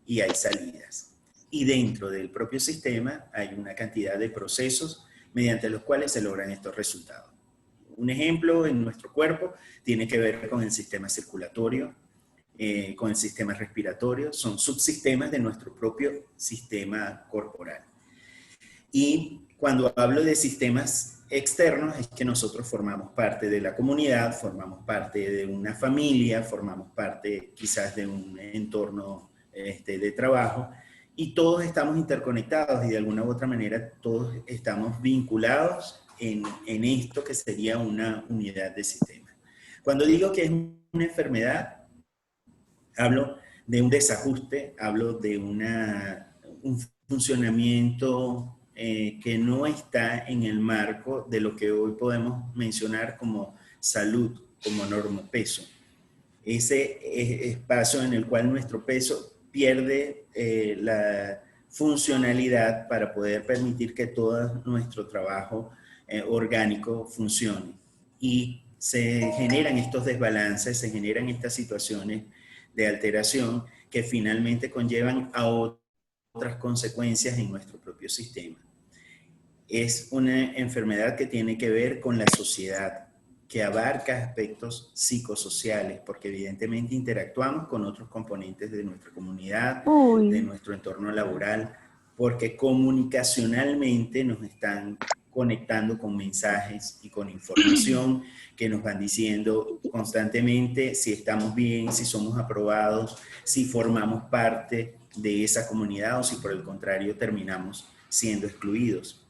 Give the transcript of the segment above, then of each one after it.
y hay salidas. Y dentro del propio sistema hay una cantidad de procesos mediante los cuales se logran estos resultados. Un ejemplo en nuestro cuerpo tiene que ver con el sistema circulatorio, con el sistema respiratorio, son subsistemas de nuestro propio sistema corporal. Y cuando hablo de sistemas externos es que nosotros formamos parte de la comunidad, formamos parte de una familia, formamos parte quizás de un entorno de trabajo, y todos estamos interconectados y de alguna u otra manera todos estamos vinculados en esto que sería una unidad de sistema. Cuando digo que es una enfermedad, hablo de un desajuste, hablo de un funcionamiento que no está en el marco de lo que hoy podemos mencionar como salud, como normopeso. Ese espacio en el cual nuestro peso pierde la funcionalidad para poder permitir que todo nuestro trabajo orgánico funcione. Y se generan estos desbalances, se generan estas situaciones de alteración que finalmente conllevan a otras consecuencias en nuestro propio sistema. Es una enfermedad que tiene que ver con la sociedad, que abarca aspectos psicosociales, porque evidentemente interactuamos con otros componentes de nuestra comunidad, de nuestro entorno laboral, porque comunicacionalmente nos están conectando con mensajes y con información que nos van diciendo constantemente si estamos bien, si somos aprobados, si formamos parte de esa comunidad o si por el contrario terminamos siendo excluidos.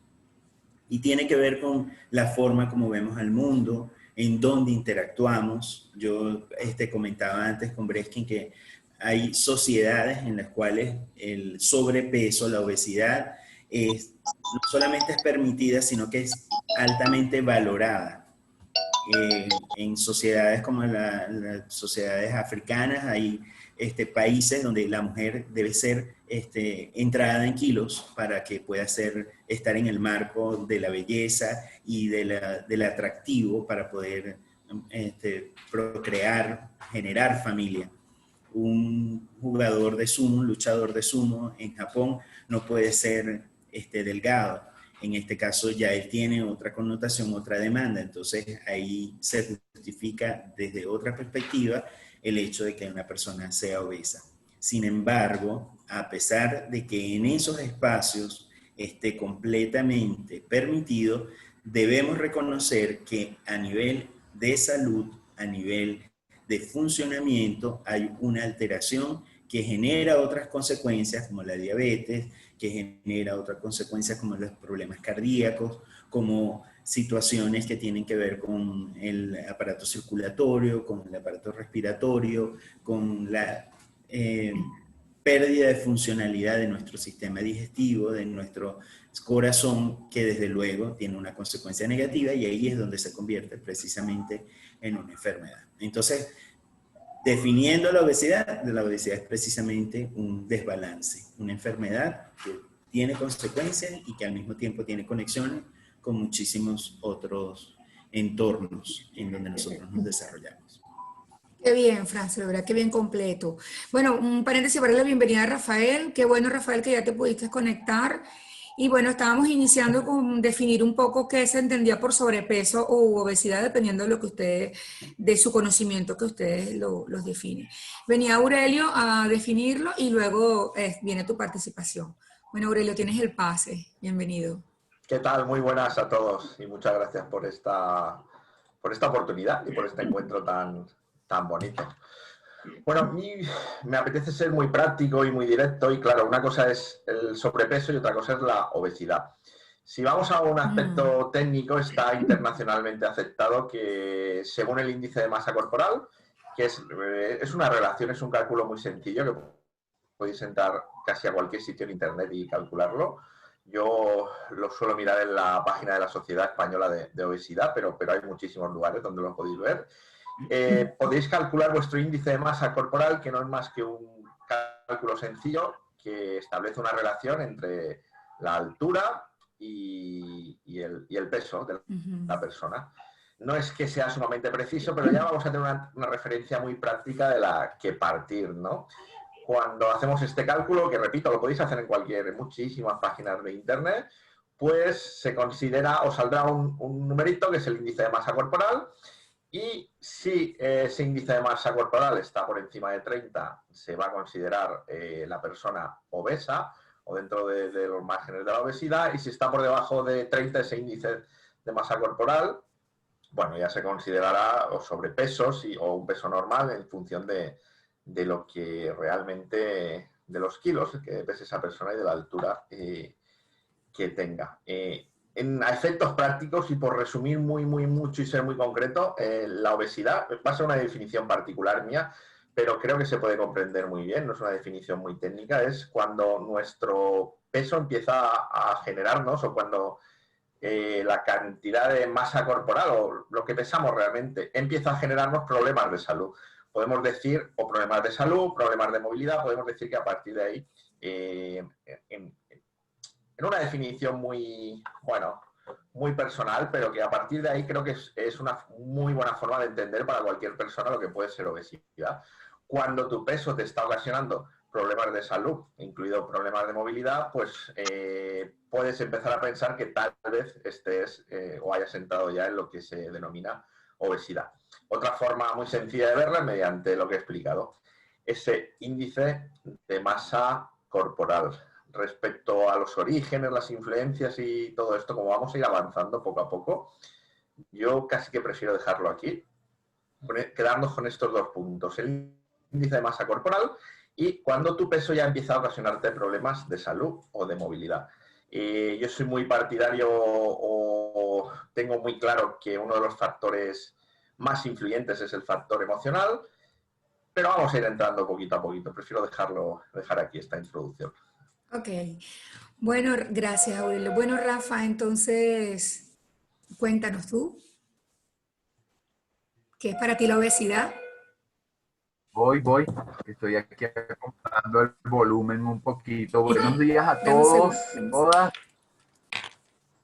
Y tiene que ver con la forma como vemos al mundo, en dónde interactuamos. Yo comentaba antes con Breskin que hay sociedades en las cuales el sobrepeso, la obesidad, no solamente es permitida, sino que es altamente valorada. En sociedades como las sociedades africanas hay países donde la mujer debe ser entrada en kilos para que pueda estar en el marco de la belleza y del atractivo para poder procrear, generar familia. Un jugador de sumo, un luchador de sumo en Japón no puede ser delgado. En este caso ya él tiene otra connotación, otra demanda. Entonces ahí se justifica desde otra perspectiva el hecho de que una persona sea obesa. Sin embargo, a pesar de que en esos espacios esté completamente permitido, debemos reconocer que a nivel de salud, a nivel de funcionamiento, hay una alteración que genera otras consecuencias como la diabetes, que genera otras consecuencias como los problemas cardíacos, como situaciones que tienen que ver con el aparato circulatorio, con el aparato respiratorio, con la pérdida de funcionalidad de nuestro sistema digestivo, de nuestro corazón, que desde luego tiene una consecuencia negativa y ahí es donde se convierte precisamente en una enfermedad. Entonces, definiendo la obesidad es precisamente un desbalance, una enfermedad que tiene consecuencias y que al mismo tiempo tiene conexiones con muchísimos otros entornos en donde nosotros nos desarrollamos. Qué bien, Franz, la verdad que bien completo. Bueno, un paréntesis para darle la bienvenida a Rafael. Qué bueno, Rafael, que ya te pudiste conectar. Y bueno, estábamos iniciando con definir un poco qué se entendía por sobrepeso o obesidad, dependiendo de lo que ustedes, de su conocimiento que ustedes los definen. Venía Aurelio a definirlo y luego viene tu participación. Bueno, Aurelio, tienes el pase. Bienvenido. ¿Qué tal? Muy buenas a todos y muchas gracias por esta oportunidad y por este encuentro tan bonito. Bueno, a mí me apetece ser muy práctico y muy directo y claro, una cosa es el sobrepeso y otra cosa es la obesidad. Si vamos a un aspecto técnico, está internacionalmente aceptado que según el índice de masa corporal, que es una relación, es un cálculo muy sencillo que podéis entrar casi a cualquier sitio en internet y calcularlo. Yo lo suelo mirar en la página de la Sociedad Española de Obesidad, pero hay muchísimos lugares donde lo podéis ver. Podéis calcular vuestro índice de masa corporal, que no es más que un cálculo sencillo que establece una relación entre la altura y el peso de la persona. No es que sea sumamente preciso, pero ya vamos a tener una referencia muy práctica de la que partir, ¿no? cuando hacemos este cálculo, que repito, lo podéis hacer en muchísimas páginas de internet, pues se considera, os saldrá un numerito que es el índice de masa corporal, y si ese índice de masa corporal está por encima de 30, se va a considerar la persona obesa o dentro de los márgenes de la obesidad, y si está por debajo de 30 ese índice de masa corporal, bueno, ya se considerará o sobrepeso o un peso normal en función de lo que realmente, de los kilos que pese esa persona y de la altura que tenga. A efectos prácticos y por resumir mucho y ser muy concreto, la obesidad va a ser una definición particular mía, pero creo que se puede comprender muy bien, no es una definición muy técnica, es cuando nuestro peso empieza a generarnos o cuando la cantidad de masa corporal o lo que pesamos realmente empieza a generarnos problemas de salud. Podemos decir, o problemas de salud, problemas de movilidad, podemos decir que a partir de ahí, en una definición muy, bueno, muy personal, pero que a partir de ahí creo que es una muy buena forma de entender para cualquier persona lo que puede ser obesidad. Cuando tu peso te está ocasionando problemas de salud, incluidos problemas de movilidad, pues puedes empezar a pensar que tal vez estés o hayas entrado ya en lo que se denomina obesidad. Otra forma muy sencilla de verla es mediante lo que he explicado, ese índice de masa corporal. Respecto a los orígenes, las influencias y todo esto, como vamos a ir avanzando poco a poco, yo casi que prefiero dejarlo aquí, quedarnos con estos dos puntos, el índice de masa corporal y cuando tu peso ya empieza a ocasionarte problemas de salud o de movilidad. Yo soy muy partidario o tengo muy claro que uno de los factores más influyentes es el factor emocional, pero vamos a ir entrando poquito a poquito. Prefiero dejar aquí esta introducción. Ok. Bueno, gracias, Aurelio. Bueno, Rafa, entonces, cuéntanos tú, ¿qué es para ti la obesidad? Voy, que estoy aquí acomodando el volumen un poquito. Buenos días a Dame un segundo. todos, todas,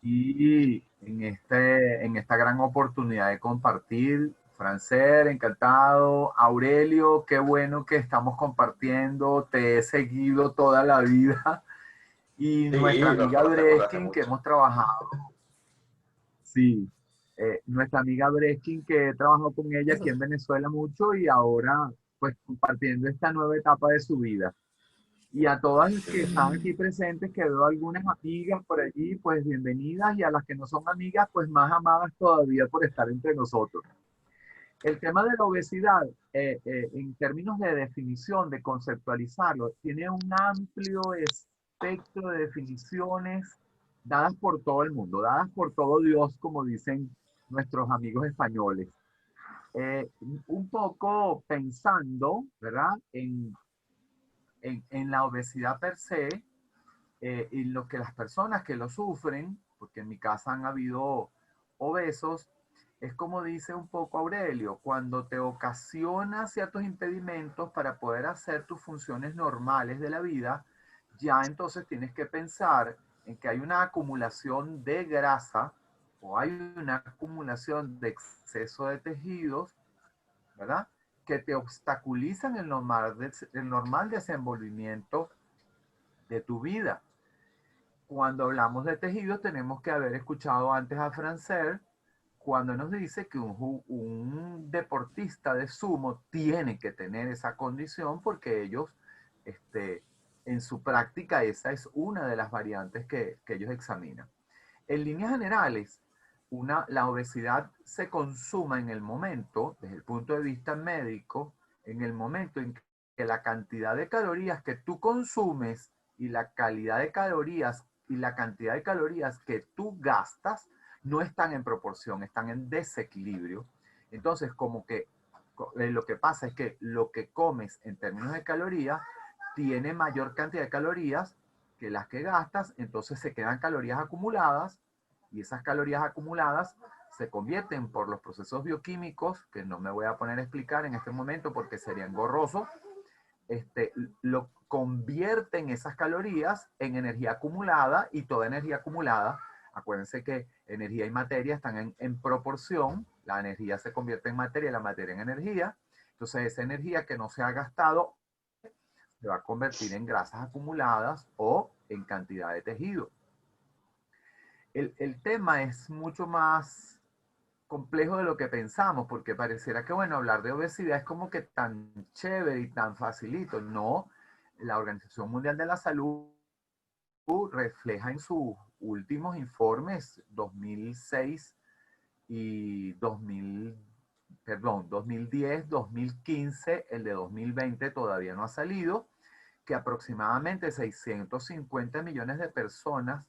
y en esta gran oportunidad de compartir. Francer, encantado. Aurelio, qué bueno que estamos compartiendo. Te he seguido toda la vida. Y Sí, nuestra nos amiga conocemos de hace Breskin, que mucho. hemos trabajado, sí, nuestra amiga Breskin, que he trabajado con ella aquí en Venezuela mucho y ahora pues compartiendo esta nueva etapa de su vida. Y a todas las que están aquí presentes, que veo algunas amigas por allí, pues bienvenidas, y a las que no son amigas, pues más amadas todavía por estar entre nosotros. El tema de la obesidad, en términos de definición, de conceptualizarlo, tiene un amplio espectro de definiciones dadas por todo el mundo, dadas por todo Dios, como dicen nuestros amigos españoles. Un poco pensando, ¿verdad?, en la obesidad per se, y lo que las personas que lo sufren, porque en mi casa han habido obesos, es como dice un poco Aurelio, cuando te ocasiona ciertos impedimentos para poder hacer tus funciones normales de la vida, ya entonces tienes que pensar en que hay una acumulación de grasa o hay una acumulación de exceso de tejidos, ¿verdad?, que te obstaculizan el normal desenvolvimiento de tu vida. Cuando hablamos de tejidos, tenemos que haber escuchado antes a Francer cuando nos dice que un deportista de sumo tiene que tener esa condición porque ellos, en su práctica, esa es una de las variantes que ellos examinan. En líneas generales, la obesidad se consuma en el momento, desde el punto de vista médico, en el momento en que la cantidad de calorías que tú consumes y la calidad de calorías y la cantidad de calorías que tú gastas no están en proporción, están en desequilibrio. Entonces, como que lo que pasa es que lo que comes en términos de calorías tiene mayor cantidad de calorías que las que gastas, entonces se quedan calorías acumuladas y esas calorías acumuladas se convierten por los procesos bioquímicos, que no me voy a poner a explicar en este momento porque sería engorroso, lo convierten esas calorías en energía acumulada, y toda energía acumulada, acuérdense que energía y materia están en proporción, la energía se convierte en materia y la materia en energía, entonces esa energía que no se ha gastado se va a convertir en grasas acumuladas o en cantidad de tejido. El tema es mucho más complejo de lo que pensamos, porque pareciera que, bueno, hablar de obesidad es como que tan chévere y tan facilito. No, la Organización Mundial de la Salud refleja en sus últimos informes 2006 y 2010, 2015, el de 2020 todavía no ha salido, que aproximadamente 650 millones de personas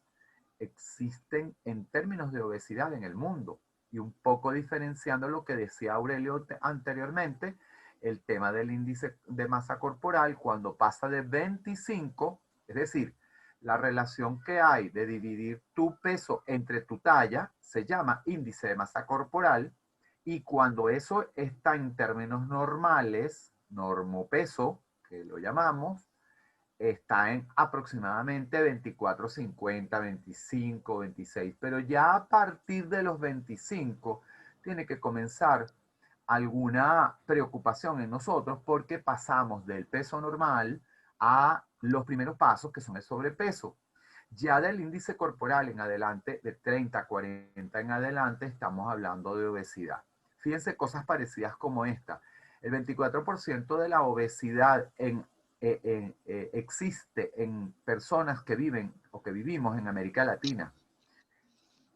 existen en términos de obesidad en el mundo. Y un poco diferenciando lo que decía Aurelio anteriormente, el tema del índice de masa corporal, cuando pasa de 25, es decir, la relación que hay de dividir tu peso entre tu talla se llama índice de masa corporal, y cuando eso está en términos normales, normopeso, que lo llamamos, está en aproximadamente 24, 50, 25, 26, pero ya a partir de los 25 tiene que comenzar alguna preocupación en nosotros, porque pasamos del peso normal a los primeros pasos, que son el sobrepeso. Ya del índice corporal en adelante, de 30, 40 en adelante, estamos hablando de obesidad. Fíjense cosas parecidas como esta. El 24% de la obesidad existe en personas que viven o que vivimos en América Latina.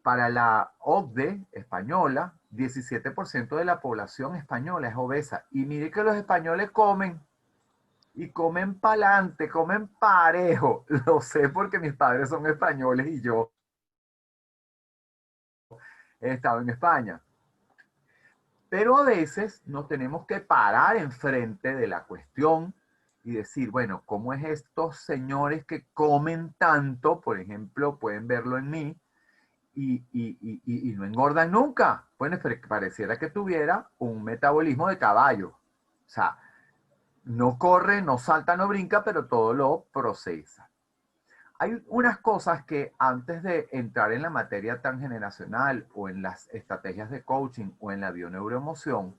Para la OCDE española, 17% de la población española es obesa. Y mire que los españoles comen, y comen pa'lante, comen parejo. Lo sé porque mis padres son españoles y yo he estado en España. Pero a veces nos tenemos que parar enfrente de la cuestión y decir, bueno, ¿cómo es estos señores que comen tanto? Por ejemplo, pueden verlo en mí, y no engordan nunca. Bueno, pareciera que tuviera un metabolismo de caballo. O sea, no corre, no salta, no brinca, pero todo lo procesa. Hay unas cosas que antes de entrar en la materia tan generacional o en las estrategias de coaching o en la bioneuroemoción,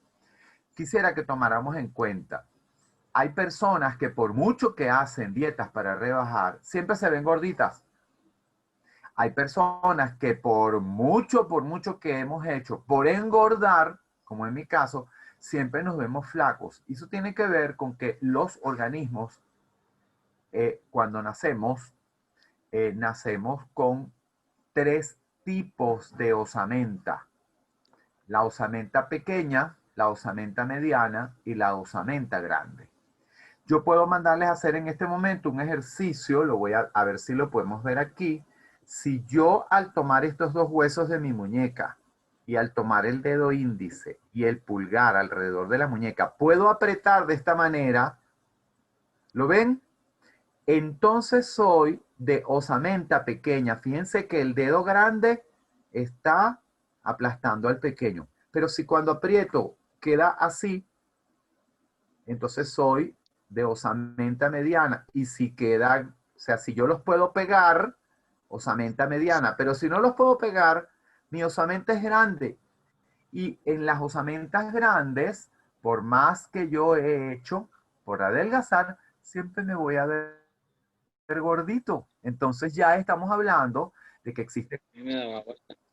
quisiera que tomáramos en cuenta. Hay personas que por mucho que hacen dietas para rebajar, siempre se ven gorditas. Hay personas que por mucho que hemos hecho por engordar, como en mi caso, siempre nos vemos flacos. Y eso tiene que ver con que los organismos, cuando nacemos con 3 tipos de osamenta. La osamenta pequeña, la osamenta mediana y la osamenta grande. Yo puedo mandarles a hacer en este momento un ejercicio, lo voy a ver si lo podemos ver aquí. Si yo, al tomar estos 2 huesos de mi muñeca y al tomar el dedo índice y el pulgar alrededor de la muñeca, puedo apretar de esta manera, ¿lo ven? Entonces soy de osamenta pequeña. Fíjense que el dedo grande está aplastando al pequeño. Pero si cuando aprieto queda así, entonces soy de osamenta mediana. Y si queda, o sea, si yo los puedo pegar, osamenta mediana. Pero si no los puedo pegar, mi osamenta es grande. Y en las osamentas grandes, por más que yo he hecho por adelgazar, siempre me voy a ver gordito. Entonces ya estamos hablando de que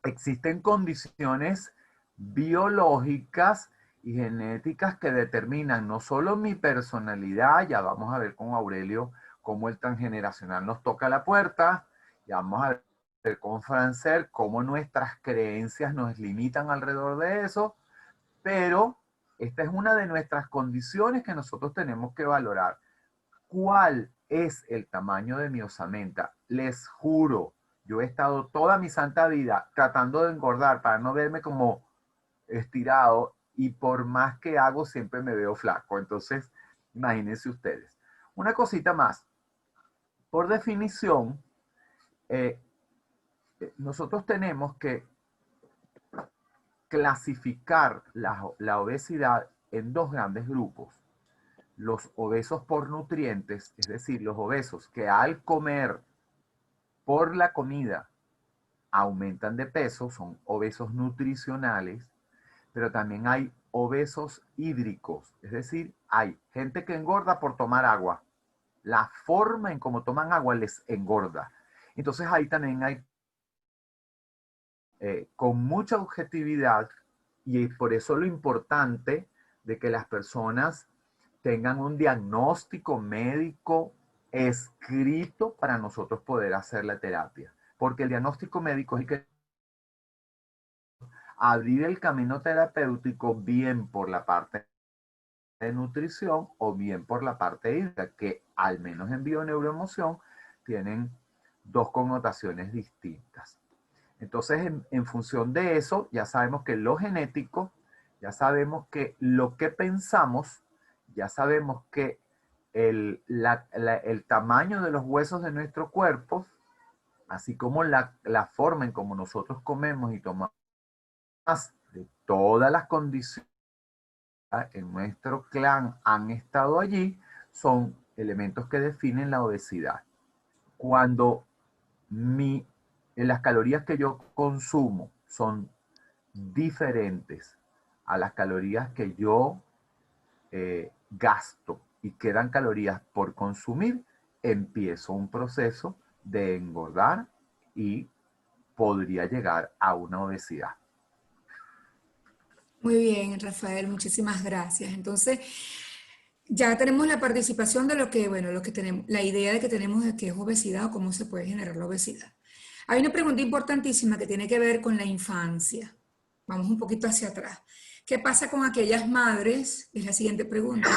existen condiciones biológicas y genéticas que determinan no solo mi personalidad, ya vamos a ver con Aurelio cómo el transgeneracional nos toca la puerta, ya vamos a ver con Francer cómo nuestras creencias nos limitan alrededor de eso, pero esta es una de nuestras condiciones que nosotros tenemos que valorar. ¿Cuál es el tamaño de mi osamenta? Les juro, yo he estado toda mi santa vida tratando de engordar para no verme como estirado, y por más que hago siempre me veo flaco. Entonces, imagínense ustedes. Una cosita más. Por definición, nosotros tenemos que clasificar la obesidad en 2 grandes grupos. Los obesos por nutrientes, es decir, los obesos que al comer por la comida aumentan de peso, son obesos nutricionales, pero también hay obesos hídricos, es decir, hay gente que engorda por tomar agua, la forma en cómo toman agua les engorda. Entonces ahí también hay, con mucha objetividad, y por eso lo importante de que las personas tengan un diagnóstico médico escrito para nosotros poder hacer la terapia. Porque el diagnóstico médico es el que abrir el camino terapéutico bien por la parte de nutrición o bien por la parte hídrica, que al menos en bioneuroemoción tienen dos connotaciones distintas. Entonces, en función de eso, ya sabemos que lo genético, ya sabemos que lo que pensamos, ya sabemos que el tamaño de los huesos de nuestro cuerpo, así como la forma en cómo nosotros comemos y tomamos de todas las condiciones en nuestro clan han estado allí, son elementos que definen la obesidad. Cuando las calorías que yo consumo son diferentes a las calorías que yo gasto y quedan calorías por consumir, empiezo un proceso de engordar y podría llegar a una obesidad. Muy bien, Rafael, muchísimas gracias. Entonces, ya tenemos la participación de lo que, bueno, lo que tenemos, la idea de que tenemos de qué es obesidad o cómo se puede generar la obesidad. Hay una pregunta importantísima que tiene que ver con la infancia. Vamos un poquito hacia atrás. ¿Qué pasa con aquellas madres? Es la siguiente pregunta.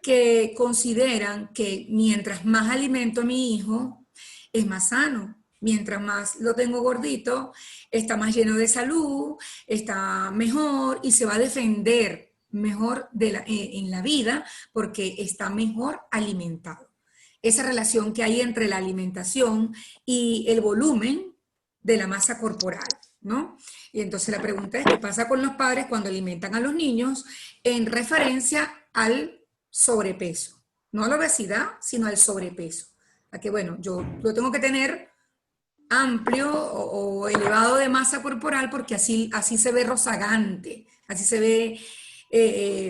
Que consideran que mientras más alimento a mi hijo, es más sano. Mientras más lo tengo gordito, está más lleno de salud, está mejor y se va a defender mejor en la vida porque está mejor alimentado. Esa relación que hay entre la alimentación y el volumen de la masa corporal, ¿no? Y entonces la pregunta es, ¿qué pasa con los padres cuando alimentan a los niños en referencia al sobrepeso? No a la obesidad, sino al sobrepeso. A que, bueno, yo lo tengo que tener amplio o elevado de masa corporal porque así se ve rozagante, así se ve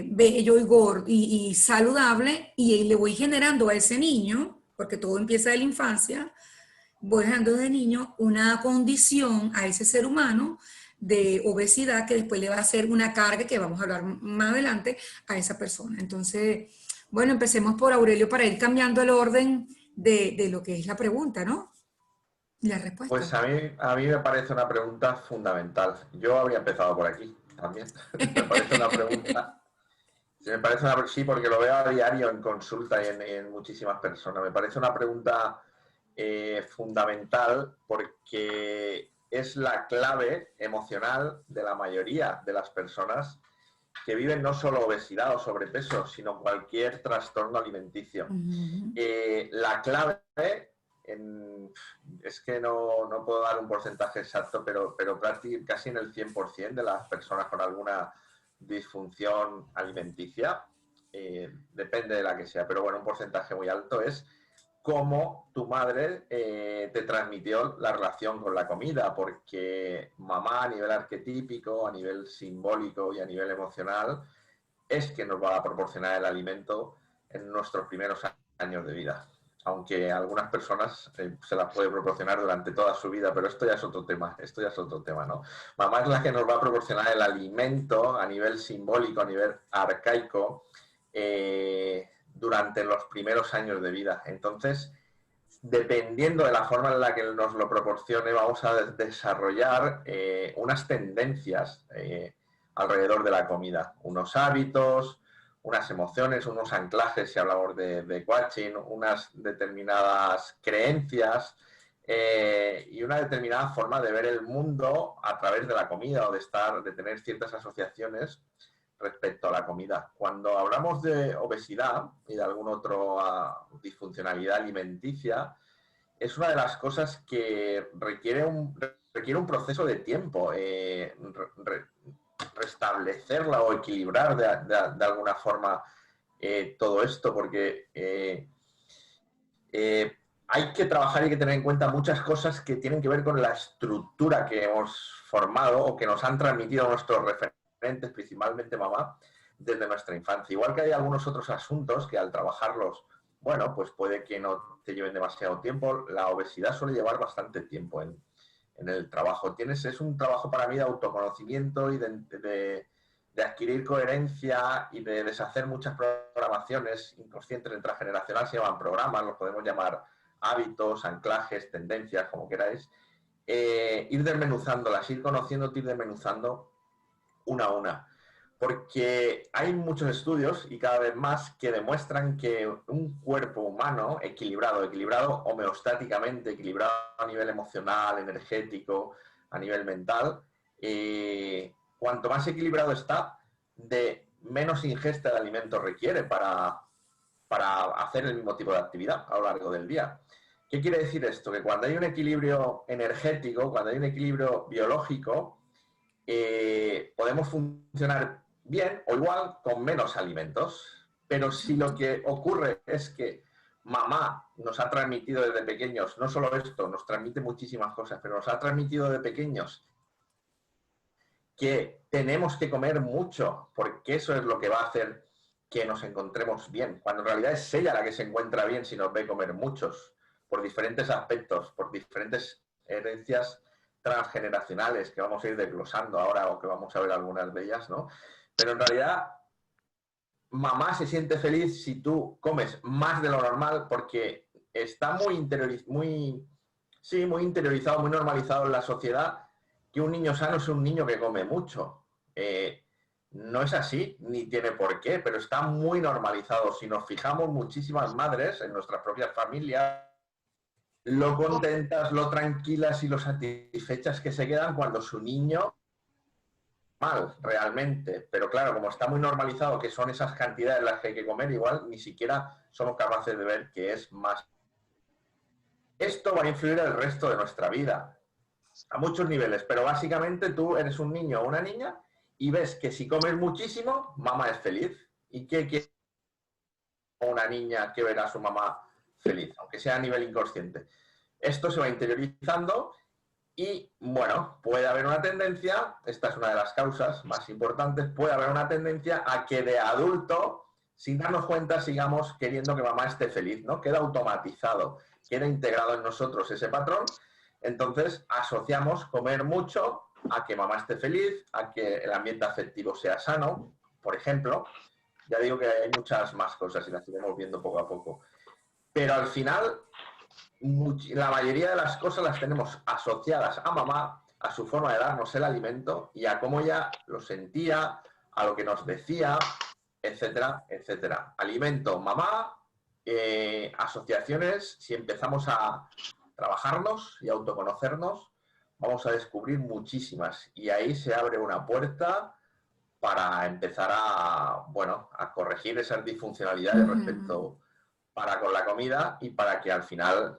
bello y gordo y saludable, y le voy generando a ese niño, porque todo empieza de la infancia, voy generando de niño una condición a ese ser humano de obesidad que después le va a hacer una carga que vamos a hablar más adelante a esa persona. Entonces, bueno, empecemos por Aurelio para ir cambiando el orden de lo que es la pregunta, ¿no? La respuesta. Pues a mí me parece una pregunta fundamental. Yo habría empezado por aquí también. Me parece una pregunta... Sí, porque lo veo a diario en consulta y en muchísimas personas. Me parece una pregunta fundamental porque es la clave emocional de la mayoría de las personas que viven no solo obesidad o sobrepeso, sino cualquier trastorno alimenticio. La clave... es que no puedo dar un porcentaje exacto, pero casi en el 100% de las personas con alguna disfunción alimenticia, depende de la que sea, pero bueno, un porcentaje muy alto es cómo tu madre te transmitió la relación con la comida, porque mamá a nivel arquetípico, a nivel simbólico y a nivel emocional es que nos va a proporcionar el alimento en nuestros primeros años de vida. Aunque a algunas personas se las puede proporcionar durante toda su vida, pero esto ya es otro tema, ¿no? Mamá es la que nos va a proporcionar el alimento a nivel simbólico, a nivel arcaico, durante los primeros años de vida. Entonces, dependiendo de la forma en la que nos lo proporcione, vamos a desarrollar unas tendencias alrededor de la comida, unos hábitos, unas emociones, unos anclajes, si hablamos de coaching, unas determinadas creencias y una determinada forma de ver el mundo a través de la comida o de tener ciertas asociaciones respecto a la comida. Cuando hablamos de obesidad y de alguna otra disfuncionalidad alimenticia, es una de las cosas que requiere un proceso de tiempo, restablecerla o equilibrar de alguna forma todo esto, porque hay que trabajar y hay que tener en cuenta muchas cosas que tienen que ver con la estructura que hemos formado o que nos han transmitido nuestros referentes, principalmente mamá, desde nuestra infancia. Igual que hay algunos otros asuntos que al trabajarlos bueno, pues puede que no te lleven demasiado tiempo. La obesidad suele llevar bastante tiempo en el trabajo. Es un trabajo para mí de autoconocimiento y de adquirir coherencia y de deshacer muchas programaciones inconscientes intrageneracionales. Se llaman programas, los podemos llamar hábitos, anclajes, tendencias, como queráis. Ir desmenuzándolas, ir conociéndote, ir desmenuzando una a una. Porque hay muchos estudios y cada vez más que demuestran que un cuerpo humano equilibrado homeostáticamente, equilibrado a nivel emocional, energético, a nivel mental, cuanto más equilibrado está, de menos ingesta de alimentos requiere para hacer el mismo tipo de actividad a lo largo del día. ¿Qué quiere decir esto? Que cuando hay un equilibrio energético, cuando hay un equilibrio biológico, podemos funcionar bien o igual con menos alimentos. Pero si lo que ocurre es que mamá nos ha transmitido desde pequeños, no solo esto, nos transmite muchísimas cosas, pero nos ha transmitido de pequeños que tenemos que comer mucho, porque eso es lo que va a hacer que nos encontremos bien, cuando en realidad es ella la que se encuentra bien si nos ve comer muchos, por diferentes aspectos, por diferentes herencias transgeneracionales que vamos a ir desglosando ahora o que vamos a ver algunas de ellas, ¿no? Pero en realidad, mamá se siente feliz si tú comes más de lo normal porque está muy interiorizado, muy normalizado en la sociedad que un niño sano es un niño que come mucho. No es así, ni tiene por qué, pero está muy normalizado. Si nos fijamos, muchísimas madres en nuestras propias familias, lo contentas, lo tranquilas y lo satisfechas que se quedan cuando su niño mal, realmente. Pero claro, como está muy normalizado que son esas cantidades las que hay que comer, igual ni siquiera somos capaces de ver que es más. Esto va a influir el resto de nuestra vida, a muchos niveles, pero básicamente tú eres un niño o una niña y ves que si comes muchísimo, mamá es feliz. ¿Y qué quiere una niña que verá a su mamá feliz, aunque sea a nivel inconsciente? Esto se va interiorizando y, bueno, puede haber una tendencia, esta es una de las causas más importantes, puede haber una tendencia a que de adulto, sin darnos cuenta, sigamos queriendo que mamá esté feliz, ¿no? Queda automatizado, queda integrado en nosotros ese patrón. Entonces asociamos comer mucho a que mamá esté feliz, a que el ambiente afectivo sea sano, por ejemplo. Ya digo que hay muchas más cosas y las iremos viendo poco a poco. Pero al final, la mayoría de las cosas las tenemos asociadas a mamá, a su forma de darnos el alimento y a cómo ella lo sentía, a lo que nos decía, etcétera, etcétera. Alimento, mamá, asociaciones, si empezamos a trabajarnos y autoconocernos, vamos a descubrir muchísimas. Y ahí se abre una puerta para empezar a, bueno, a corregir esas disfuncionalidades respecto para con la comida y para que al final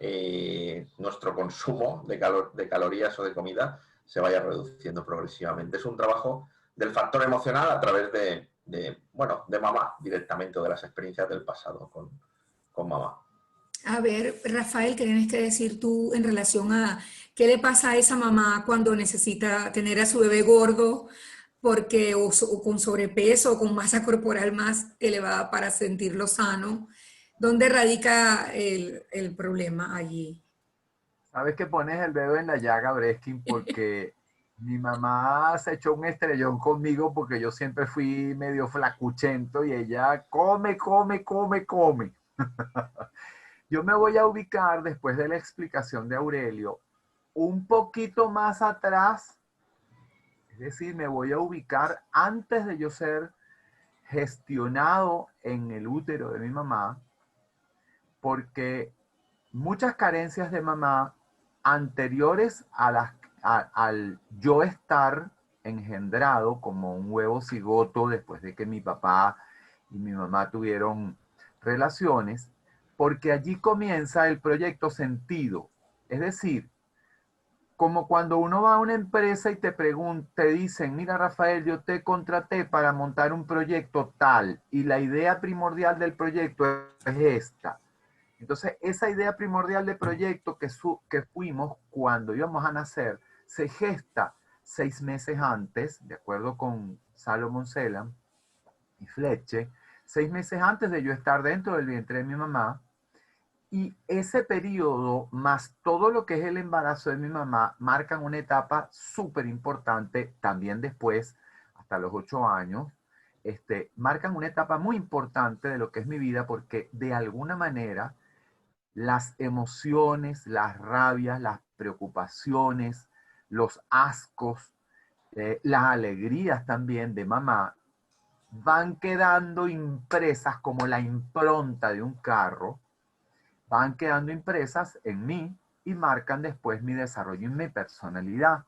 nuestro consumo de calorías o de comida se vaya reduciendo progresivamente. Es un trabajo del factor emocional a través de mamá directamente o de las experiencias del pasado con mamá. A ver, Rafael, ¿qué tienes que decir tú en relación a qué le pasa a esa mamá cuando necesita tener a su bebé gordo porque o con sobrepeso o con masa corporal más elevada para sentirlo sano? ¿Dónde radica el problema allí? Sabes que pones el dedo en la llaga, Breskin, porque mi mamá se echó un estrellón conmigo porque yo siempre fui medio flacuchento y ella come, come, come, come. Yo me voy a ubicar después de la explicación de Aurelio un poquito más atrás, es decir, me voy a ubicar antes de yo ser gestionado en el útero de mi mamá, porque muchas carencias de mamá anteriores al yo estar engendrado como un huevo cigoto después de que mi papá y mi mamá tuvieron relaciones, porque allí comienza el proyecto sentido. Es decir, como cuando uno va a una empresa y te dicen, mira Rafael, yo te contraté para montar un proyecto tal y la idea primordial del proyecto es esta. Entonces, esa idea primordial de proyecto que fuimos cuando íbamos a nacer se gesta 6 meses antes, de acuerdo con Salomon Selam y Fletcher, 6 meses antes de yo estar dentro del vientre de mi mamá, Y ese periodo, más todo lo que es el embarazo de mi mamá, marcan una etapa súper importante también después, hasta los 8 años, marcan una etapa muy importante de lo que es mi vida, porque de alguna manera las emociones, las rabias, las preocupaciones, los ascos, las alegrías también de mamá, van quedando impresas como la impronta de un carro, van quedando impresas en mí y marcan después mi desarrollo y mi personalidad.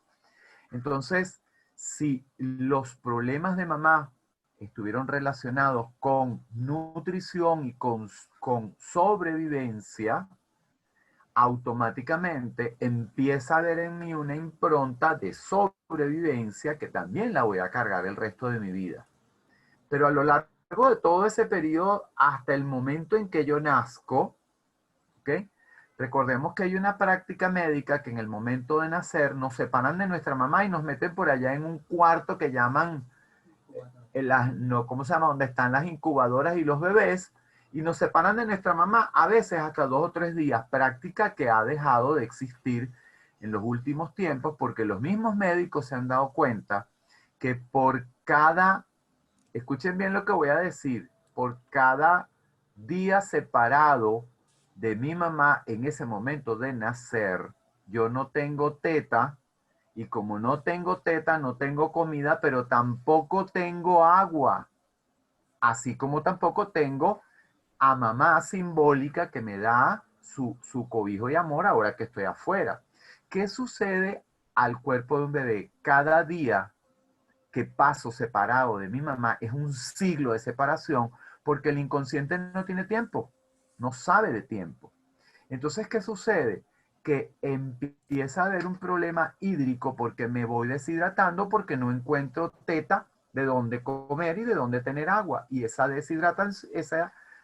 Entonces, si los problemas de mamá estuvieron relacionados con nutrición y con sobrevivencia, automáticamente empieza a haber en mí una impronta de sobrevivencia que también la voy a cargar el resto de mi vida. Pero a lo largo de todo ese periodo, hasta el momento en que yo nazco, ¿ok? Recordemos que hay una práctica médica que en el momento de nacer nos separan de nuestra mamá y nos meten por allá en un cuarto que llaman, no, ¿cómo se llama? Donde están las incubadoras y los bebés, y nos separan de nuestra mamá a veces hasta 2 o 3 días, práctica que ha dejado de existir en los últimos tiempos porque los mismos médicos se han dado cuenta que por cada, escuchen bien lo que voy a decir, por cada día separado de mi mamá en ese momento de nacer, yo no tengo teta, y como no tengo teta, no tengo comida, pero tampoco tengo agua, así como tampoco tengo a mamá simbólica que me da su cobijo y amor ahora que estoy afuera. ¿Qué sucede al cuerpo de un bebé? Cada día que paso separado de mi mamá es un siglo de separación porque el inconsciente no tiene tiempo, no sabe de tiempo. Entonces, ¿qué sucede? Que empieza a haber un problema hídrico porque me voy deshidratando porque no encuentro teta de dónde comer y de dónde tener agua. Y esa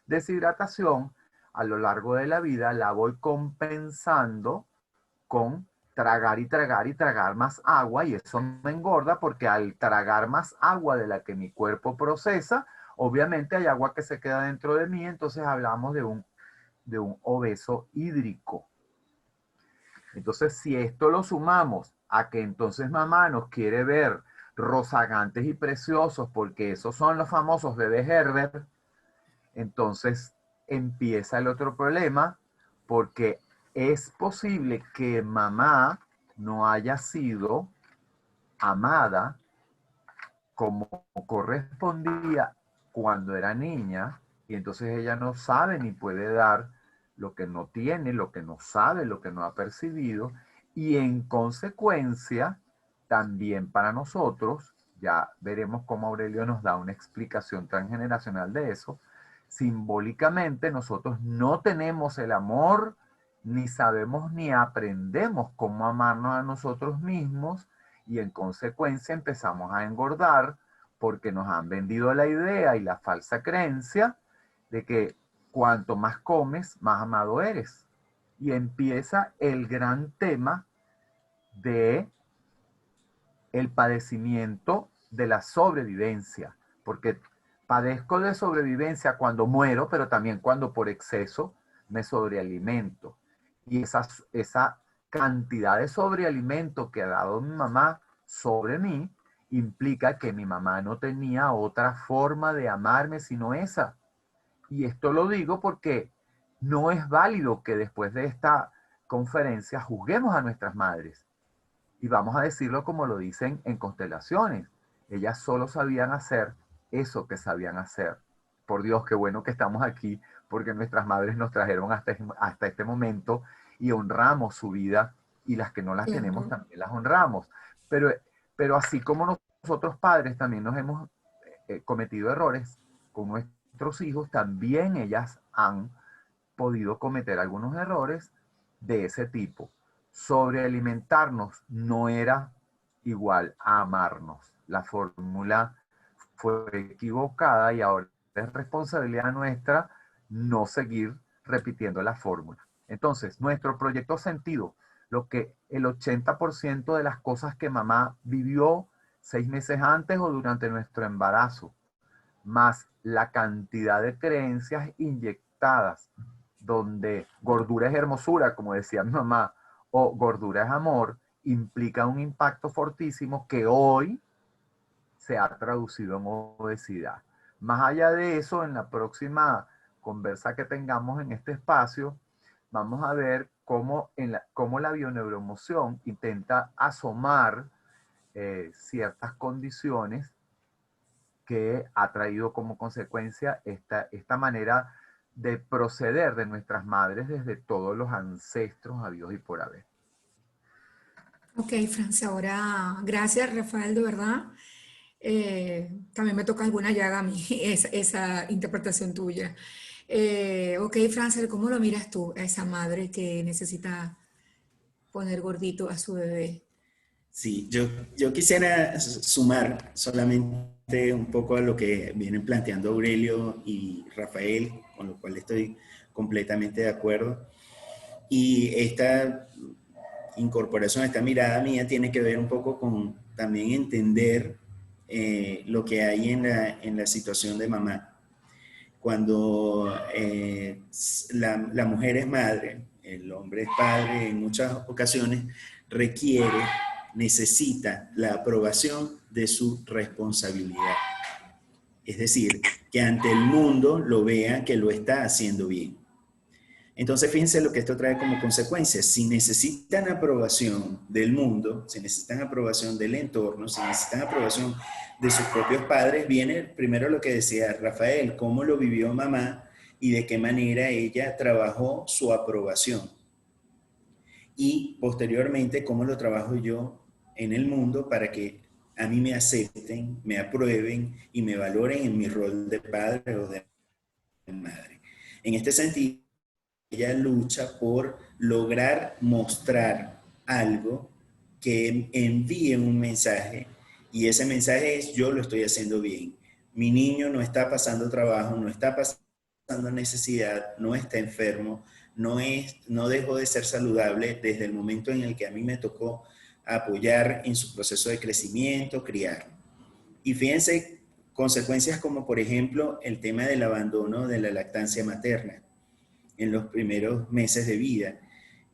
deshidratación a lo largo de la vida la voy compensando con tragar y tragar y tragar más agua, y eso me engorda porque al tragar más agua de la que mi cuerpo procesa, obviamente hay agua que se queda dentro de mí, entonces hablamos de un obeso hídrico. Entonces, si esto lo sumamos a que entonces mamá nos quiere ver rozagantes y preciosos porque esos son los famosos bebés Herbert, entonces empieza el otro problema porque es posible que mamá no haya sido amada como correspondía cuando era niña, y entonces ella no sabe ni puede dar lo que no tiene, lo que no sabe, lo que no ha percibido, y en consecuencia, también para nosotros, ya veremos cómo Aurelio nos da una explicación transgeneracional de eso, simbólicamente nosotros no tenemos el amor, ni sabemos ni aprendemos cómo amarnos a nosotros mismos, y en consecuencia empezamos a engordar porque nos han vendido la idea y la falsa creencia de que cuanto más comes, más amado eres. Y empieza el gran tema de el padecimiento de la sobrevivencia, porque padezco de sobrevivencia cuando muero, pero también cuando por exceso me sobrealimento. Y esa cantidad de sobrealimento que ha dado mi mamá sobre mí implica que mi mamá no tenía otra forma de amarme sino esa. Y esto lo digo porque no es válido que después de esta conferencia juzguemos a nuestras madres. Y vamos a decirlo como lo dicen en constelaciones. Ellas solo sabían hacer eso que sabían hacer. Por Dios, qué bueno que estamos aquí, porque nuestras madres nos trajeron hasta este momento y honramos su vida, y las que no las tenemos también las honramos. Pero así como nosotros padres también nos hemos cometido errores con nuestros hijos, también ellas han podido cometer algunos errores de ese tipo. Sobrealimentarnos no era igual a amarnos. La fórmula fue equivocada y ahora es responsabilidad nuestra no seguir repitiendo la fórmula. Entonces, nuestro proyecto sentido, lo que el 80% de las cosas que mamá vivió 6 meses antes o durante nuestro embarazo, más la cantidad de creencias inyectadas donde gordura es hermosura, como decía mi mamá, o gordura es amor, implica un impacto fortísimo que hoy se ha traducido en obesidad. Más allá de eso, en la próxima conversa que tengamos en este espacio, vamos a ver cómo la bioneuroemoción intenta asomar ciertas condiciones que ha traído como consecuencia esta manera de proceder de nuestras madres desde todos los ancestros habidos y por haber. Ok, Francia, ahora gracias, Rafael, de verdad. También me toca alguna llaga a mí, esa interpretación tuya. Ok, Francia, ¿cómo lo miras tú a esa madre que necesita poner gordito a su bebé? Sí, yo quisiera sumar solamente un poco a lo que vienen planteando Aurelio y Rafael, con lo cual estoy completamente de acuerdo. Y esta incorporación, esta mirada mía tiene que ver un poco con también entender lo que hay en la situación de mamá. Cuando la mujer es madre, el hombre es padre, en muchas ocasiones requiere, necesita la aprobación de su responsabilidad. Es decir, que ante el mundo lo vea que lo está haciendo bien. Entonces, fíjense lo que esto trae como consecuencia. Si necesitan aprobación del mundo, si necesitan aprobación del entorno, si necesitan aprobación de sus propios padres, viene primero lo que decía Rafael, cómo lo vivió mamá y de qué manera ella trabajó su aprobación. Y posteriormente, cómo lo trabajo yo en el mundo para que a mí me acepten, me aprueben y me valoren en mi rol de padre o de madre. En este sentido, ella lucha por lograr mostrar algo que envíe un mensaje y ese mensaje es: yo lo estoy haciendo bien. Mi niño no está pasando trabajo, no está pasando necesidad, no está enfermo, no dejó de ser saludable desde el momento en el que a mí me tocó apoyar en su proceso de crecimiento, criar. Y fíjense consecuencias como por ejemplo el tema del abandono de la lactancia materna en los primeros meses de vida.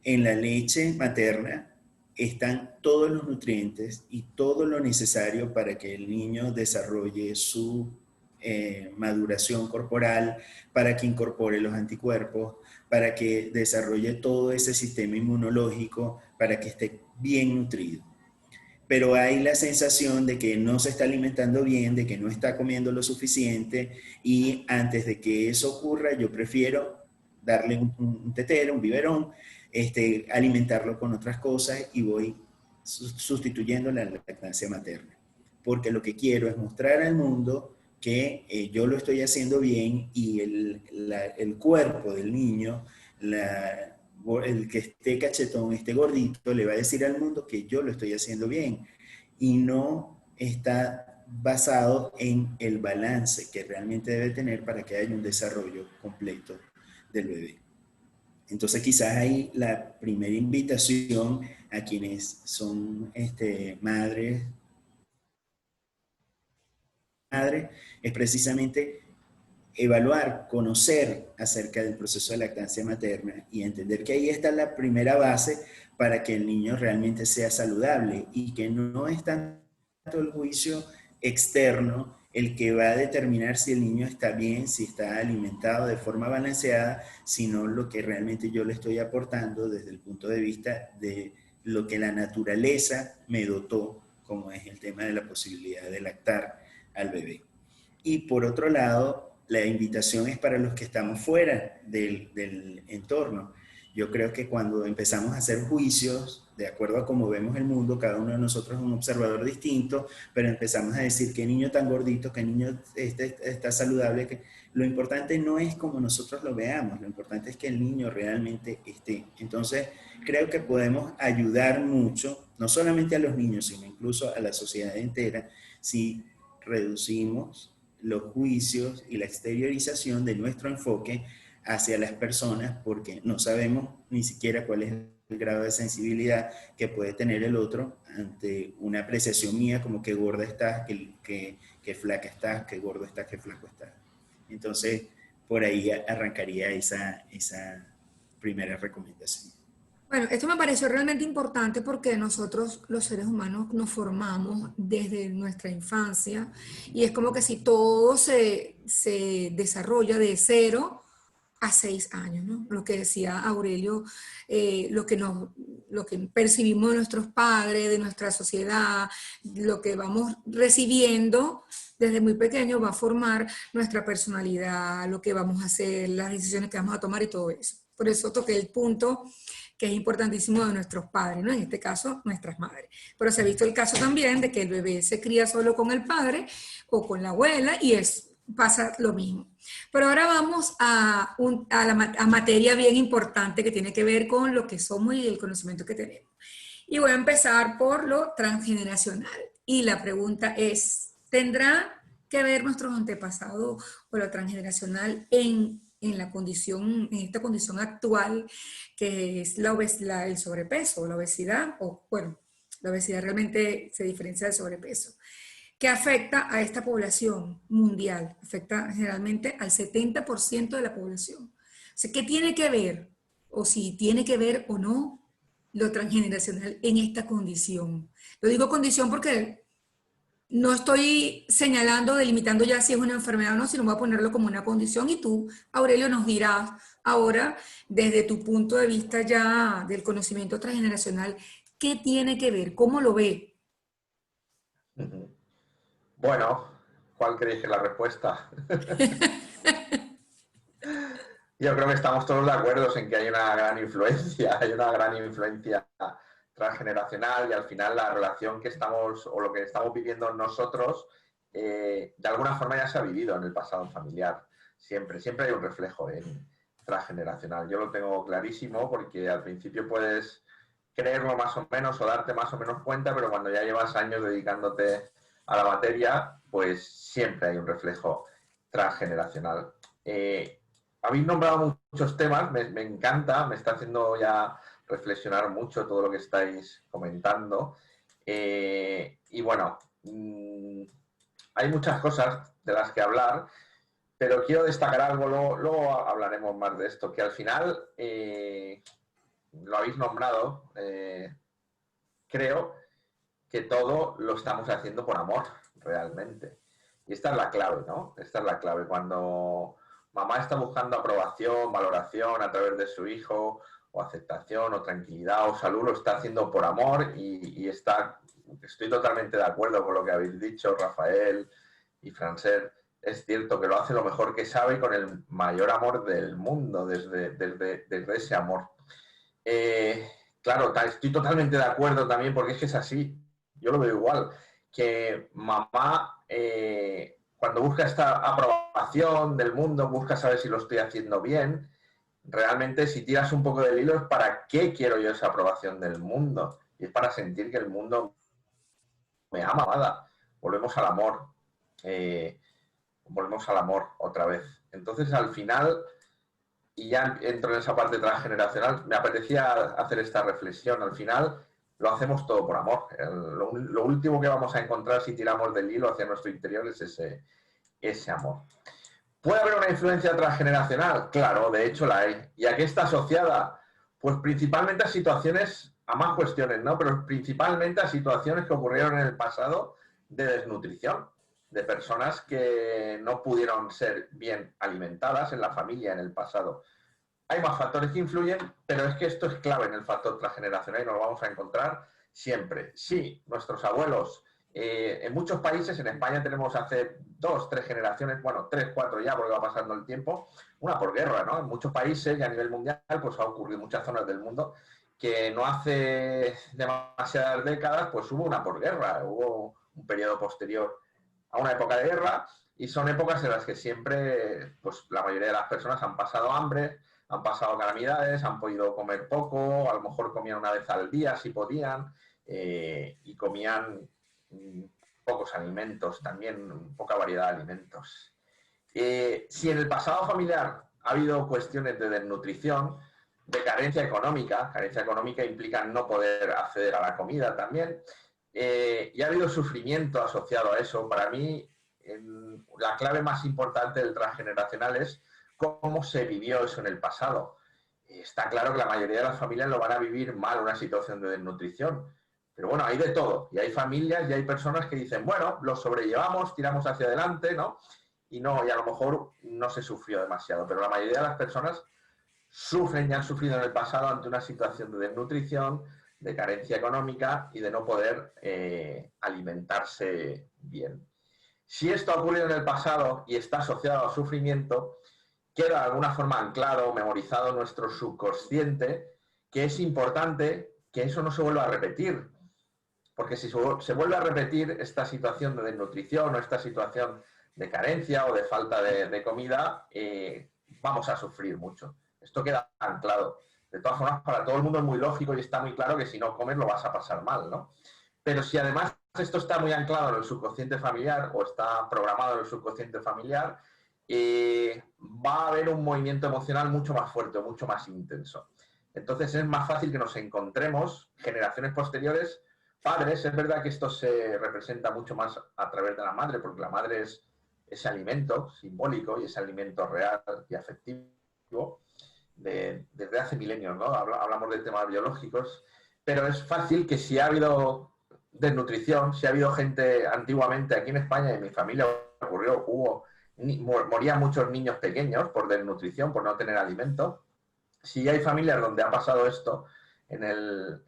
En la leche materna están todos los nutrientes y todo lo necesario para que el niño desarrolle su maduración corporal, para que incorpore los anticuerpos, para que desarrolle todo ese sistema inmunológico, para que esté bien nutrido. Pero hay la sensación de que no se está alimentando bien, de que no está comiendo lo suficiente, y antes de que eso ocurra, yo prefiero darle un tetero, un biberón, alimentarlo con otras cosas y voy sustituyendo la lactancia materna. Porque lo que quiero es mostrar al mundo que yo lo estoy haciendo bien y el cuerpo del niño, el que esté cachetón, esté gordito, le va a decir al mundo que yo lo estoy haciendo bien y no está basado en el balance que realmente debe tener para que haya un desarrollo completo del bebé. Entonces quizás ahí la primera invitación a quienes son madres es precisamente evaluar, conocer acerca del proceso de lactancia materna y entender que ahí está la primera base para que el niño realmente sea saludable y que no es tanto el juicio externo el que va a determinar si el niño está bien, si está alimentado de forma balanceada, sino lo que realmente yo le estoy aportando desde el punto de vista de lo que la naturaleza me dotó, como es el tema de la posibilidad de lactar al bebé. Y por otro lado, la invitación es para los que estamos fuera del entorno. Yo creo que cuando empezamos a hacer juicios, de acuerdo a cómo vemos el mundo, cada uno de nosotros es un observador distinto, pero empezamos a decir qué niño tan gordito, qué niño está saludable. Lo importante no es como nosotros lo veamos, lo importante es que el niño realmente esté. Entonces, creo que podemos ayudar mucho, no solamente a los niños, sino incluso a la sociedad entera, si reducimos los juicios y la exteriorización de nuestro enfoque hacia las personas, porque no sabemos ni siquiera cuál es el grado de sensibilidad que puede tener el otro ante una apreciación mía como que gorda estás, que flaca estás, que gordo estás, que flaco estás. Entonces, por ahí arrancaría esa primera recomendación. Bueno, esto me pareció realmente importante porque nosotros, los seres humanos, nos formamos desde nuestra infancia y es como que si todo se desarrolla de 0 a 6 años, ¿no? Lo que decía Aurelio, lo que percibimos de nuestros padres, de nuestra sociedad, lo que vamos recibiendo desde muy pequeño va a formar nuestra personalidad, lo que vamos a hacer, las decisiones que vamos a tomar y todo eso. Por eso toqué el punto que es importantísimo de nuestros padres, ¿no? En este caso, nuestras madres. Pero se ha visto el caso también de que el bebé se cría solo con el padre o con la abuela y pasa lo mismo. Pero ahora vamos a materia bien importante que tiene que ver con lo que somos y el conocimiento que tenemos. Y voy a empezar por lo transgeneracional. Y la pregunta es, ¿tendrá que ver nuestros antepasados o lo transgeneracional en esta condición actual que es el sobrepeso, la obesidad, la obesidad realmente se diferencia del sobrepeso, que afecta a esta población mundial, afecta generalmente al 70% de la población? O sea, ¿qué tiene que ver, o si tiene que ver o no, lo transgeneracional en esta condición? Lo digo condición porque no estoy señalando, delimitando ya si es una enfermedad o no, sino voy a ponerlo como una condición y tú, Aurelio, nos dirás ahora, desde tu punto de vista ya del conocimiento transgeneracional, ¿qué tiene que ver? ¿Cómo lo ve? Bueno, ¿cuál creéis que es la respuesta? Yo creo que estamos todos de acuerdo en que hay una gran influencia transgeneracional y al final la relación que estamos o lo que estamos viviendo nosotros de alguna forma ya se ha vivido en el pasado familiar. Siempre hay un reflejo transgeneracional. Yo lo tengo clarísimo porque al principio puedes creerlo más o menos o darte más o menos cuenta, pero cuando ya llevas años dedicándote a la materia, pues siempre hay un reflejo transgeneracional. Habéis nombrado muchos temas, me encanta, me está haciendo ya reflexionar mucho todo lo que estáis comentando. Y bueno, hay muchas cosas de las que hablar, pero quiero destacar algo, luego hablaremos más de esto, que al final lo habéis nombrado, creo que todo lo estamos haciendo por amor, realmente. Y esta es la clave, ¿no? Esta es la clave. Cuando mamá está buscando aprobación, valoración a través de su hijo, o aceptación, o tranquilidad, o salud, lo está haciendo por amor y estoy totalmente de acuerdo con lo que habéis dicho, Rafael y Francer. Es cierto que lo hace lo mejor que sabe y con el mayor amor del mundo, desde ese amor. Claro, estoy totalmente de acuerdo también porque es que es así. Yo lo veo igual, que mamá, cuando busca esta aprobación del mundo, busca saber si lo estoy haciendo bien, realmente si tiras un poco del hilo es para qué quiero yo esa aprobación del mundo. Y es para sentir que el mundo me ama, nada. Volvemos al amor. Volvemos al amor otra vez. Entonces, al final, y ya entro en esa parte transgeneracional, me apetecía hacer esta reflexión. Al final, lo hacemos todo por amor. Lo último que vamos a encontrar si tiramos del hilo hacia nuestro interior es ese amor. ¿Puede haber una influencia transgeneracional? Claro, de hecho la hay. ¿Y a qué está asociada? Pues principalmente a situaciones, a más cuestiones, ¿no? Pero principalmente a situaciones que ocurrieron en el pasado de desnutrición, de personas que no pudieron ser bien alimentadas en la familia en el pasado. Hay más factores que influyen, pero es que esto es clave en el factor transgeneracional y nos lo vamos a encontrar siempre. Sí, nuestros abuelos, en muchos países, en España tenemos hace 2, 3 generaciones, bueno, 3, 4 ya, porque va pasando el tiempo, una por guerra, ¿no? En muchos países y a nivel mundial, pues ha ocurrido en muchas zonas del mundo que no hace demasiadas décadas, pues hubo una por guerra, hubo un periodo posterior a una época de guerra y son épocas en las que siempre, pues la mayoría de las personas han pasado hambre, han pasado calamidades, han podido comer poco, a lo mejor comían una vez al día si podían, y comían pocos alimentos, también poca variedad de alimentos. Si en el pasado familiar ha habido cuestiones de desnutrición, de carencia económica implica no poder acceder a la comida también, y ha habido sufrimiento asociado a eso. Para mí, la clave más importante del transgeneracional es cómo se vivió eso en el pasado. Está claro que la mayoría de las familias lo van a vivir mal, una situación de desnutrición. Pero bueno, hay de todo. Y hay familias y hay personas que dicen, bueno, lo sobrellevamos, tiramos hacia adelante, ¿no? Y a lo mejor no se sufrió demasiado. Pero la mayoría de las personas sufren y han sufrido en el pasado ante una situación de desnutrición, de carencia económica y de no poder alimentarse bien. Si esto ha ocurrido en el pasado y está asociado al sufrimiento, queda de alguna forma anclado o memorizado en nuestro subconsciente, que es importante que eso no se vuelva a repetir. Porque si se vuelve a repetir esta situación de desnutrición o esta situación de carencia o de falta de comida, vamos a sufrir mucho. Esto queda anclado. De todas formas, para todo el mundo es muy lógico y está muy claro que si no comes lo vas a pasar mal, ¿no? Pero si además esto está muy anclado en el subconsciente familiar o está programado en el subconsciente familiar, va a haber un movimiento emocional mucho más fuerte, mucho más intenso. Entonces es más fácil que nos encontremos generaciones posteriores, padres. Es verdad que esto se representa mucho más a través de la madre, porque la madre es ese alimento simbólico y ese alimento real y afectivo desde hace milenios, ¿no? Hablamos de temas biológicos, pero es fácil que si ha habido desnutrición, si ha habido gente antiguamente aquí en España, en mi familia morían muchos niños pequeños por desnutrición, por no tener alimento. Si hay familias donde ha pasado esto en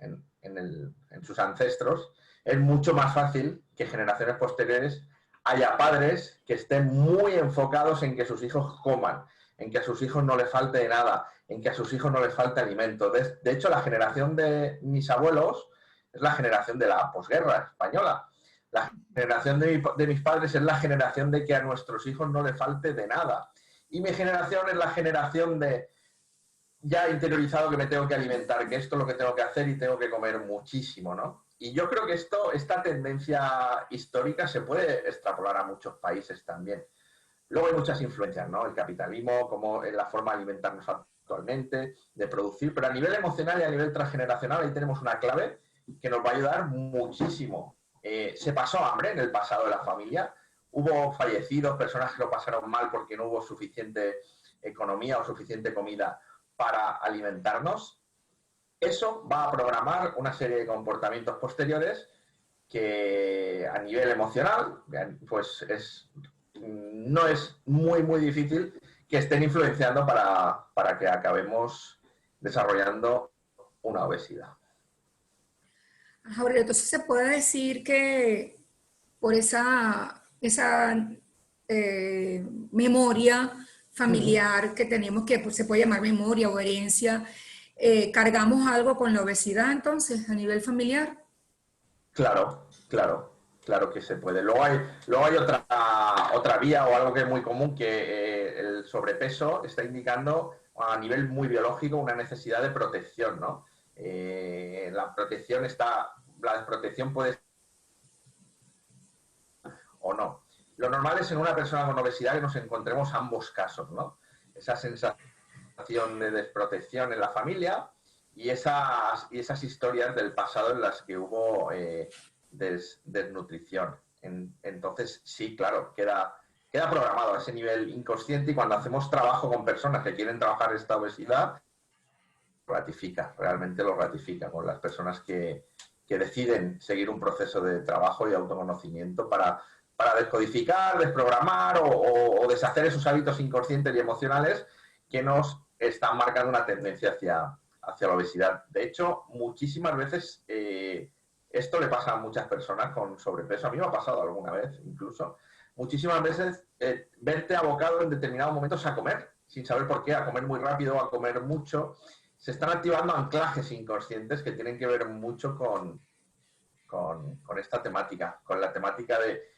sus ancestros, es mucho más fácil que generaciones posteriores haya padres que estén muy enfocados en que sus hijos coman, en que a sus hijos no les falte nada, en que a sus hijos no les falte alimento. De hecho, la generación de mis abuelos es la generación de la posguerra española. La generación de mis padres es la generación de que a nuestros hijos no les falte de nada. Y mi generación es la generación de ya interiorizado que me tengo que alimentar, que esto es lo que tengo que hacer y tengo que comer muchísimo, ¿no? Y yo creo que esta tendencia histórica se puede extrapolar a muchos países también. Luego hay muchas influencias, ¿no? El capitalismo, como en la forma de alimentarnos actualmente, de producir, pero a nivel emocional y a nivel transgeneracional ahí tenemos una clave que nos va a ayudar muchísimo. Se pasó hambre en el pasado de la familia, hubo fallecidos, personas que lo pasaron mal porque no hubo suficiente economía o suficiente comida para alimentarnos. Eso va a programar una serie de comportamientos posteriores que a nivel emocional, pues no es muy difícil que estén influenciando para que acabemos desarrollando una obesidad. Ahora, entonces se puede decir que por esa memoria familiar que tenemos, que pues, se puede llamar memoria o herencia, cargamos algo con la obesidad entonces a nivel familiar. Claro que se puede. Luego hay otra vía o algo que es muy común, que el sobrepeso está indicando a nivel muy biológico una necesidad de protección, ¿no? La desprotección puede ser o no. Lo normal es en una persona con obesidad que nos encontremos ambos casos, ¿no? Esa sensación de desprotección en la familia y esas historias del pasado en las que hubo desnutrición. Entonces, sí, claro, queda programado a ese nivel inconsciente, y cuando hacemos trabajo con personas que quieren trabajar esta obesidad, realmente lo ratifica con las personas que deciden seguir un proceso de trabajo y autoconocimiento para descodificar, desprogramar o deshacer esos hábitos inconscientes y emocionales que nos están marcando una tendencia hacia la obesidad. De hecho, muchísimas veces esto le pasa a muchas personas con sobrepeso. A mí me ha pasado alguna vez incluso. Muchísimas veces verte abocado en determinados momentos a comer, sin saber por qué, a comer muy rápido, a comer mucho. Se están activando anclajes inconscientes que tienen que ver mucho con esta temática, con la temática de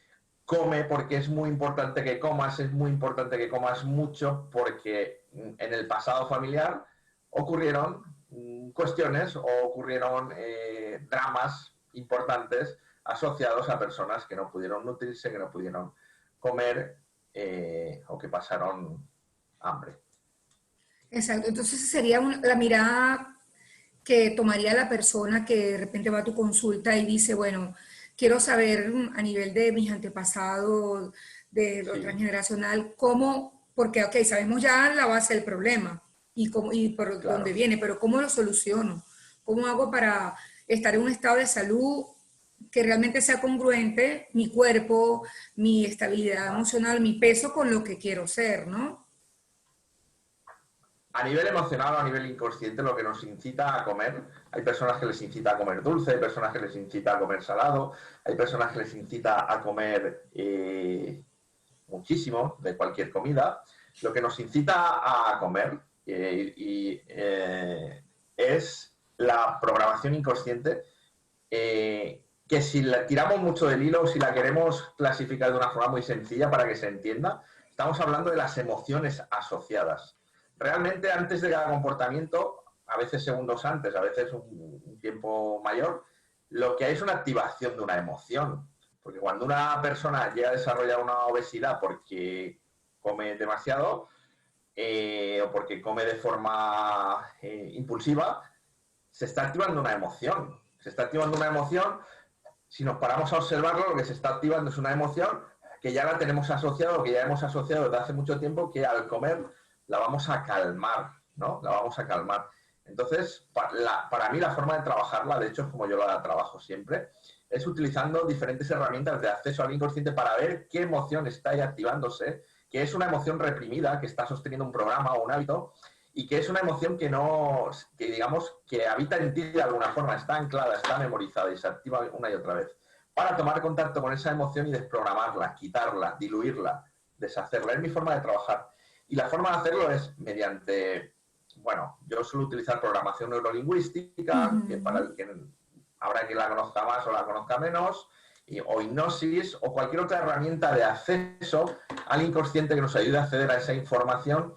come porque es muy importante que comas, es muy importante que comas mucho, porque en el pasado familiar ocurrieron cuestiones o ocurrieron dramas importantes asociados a personas que no pudieron nutrirse, que no pudieron comer o que pasaron hambre. Exacto, entonces sería la mirada que tomaría la persona que de repente va a tu consulta y dice, bueno, quiero saber a nivel de mis antepasados, de lo transgeneracional, cómo Porque, ok, sabemos ya la base del problema y por Claro. dónde viene, pero ¿cómo lo soluciono? ¿Cómo hago para estar en un estado de salud que realmente sea congruente mi cuerpo, mi estabilidad emocional, mi peso con lo que quiero ser, ¿no? A nivel emocional o a nivel inconsciente, lo que nos incita a comer, hay personas que les incita a comer dulce, hay personas que les incita a comer salado, hay personas que les incita a comer muchísimo de cualquier comida. Lo que nos incita a comer es la programación inconsciente, que si la tiramos mucho del hilo, si la queremos clasificar de una forma muy sencilla para que se entienda, estamos hablando de las emociones asociadas. Realmente antes de cada comportamiento, a veces segundos antes, a veces un tiempo mayor, lo que hay es una activación de una emoción. Porque cuando una persona llega a desarrollar una obesidad porque come demasiado o porque come de forma impulsiva, se está activando una emoción. Se está activando una emoción. Si nos paramos a observarlo, lo que se está activando es una emoción que ya la tenemos asociado, que ya hemos asociado desde hace mucho tiempo, que al comer la vamos a calmar, ¿no? La vamos a calmar. Entonces, para mí la forma de trabajarla, de hecho es como yo la trabajo siempre, es utilizando diferentes herramientas de acceso al inconsciente para ver qué emoción está ahí activándose, que es una emoción reprimida, que está sosteniendo un programa o un hábito, y que es una emoción que digamos, que habita en ti de alguna forma, está anclada, está memorizada y se activa una y otra vez. Para tomar contacto con esa emoción y desprogramarla, quitarla, diluirla, deshacerla. Es mi forma de trabajar. Y la forma de hacerlo es mediante, bueno, yo suelo utilizar programación neurolingüística, que para el que habrá quien la conozca más o la conozca menos, o hipnosis, o cualquier otra herramienta de acceso al inconsciente que nos ayude a acceder a esa información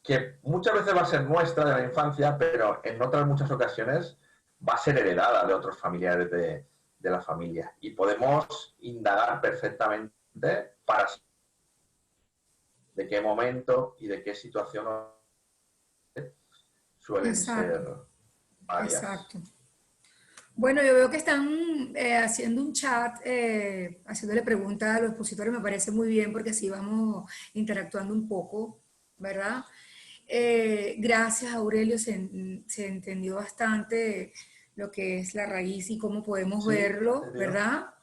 que muchas veces va a ser nuestra de la infancia, pero en otras muchas ocasiones va a ser heredada de otros familiares de la familia. Y podemos indagar perfectamente para de qué momento y de qué situación suelen Exacto, ser varias. exacto. Bueno, yo veo que están haciendo un chat, haciéndole preguntas a los expositores, me parece muy bien porque así vamos interactuando un poco, ¿verdad? Gracias, Aurelio, se entendió bastante lo que es la raíz y cómo podemos Sí, verlo, entendido. ¿verdad?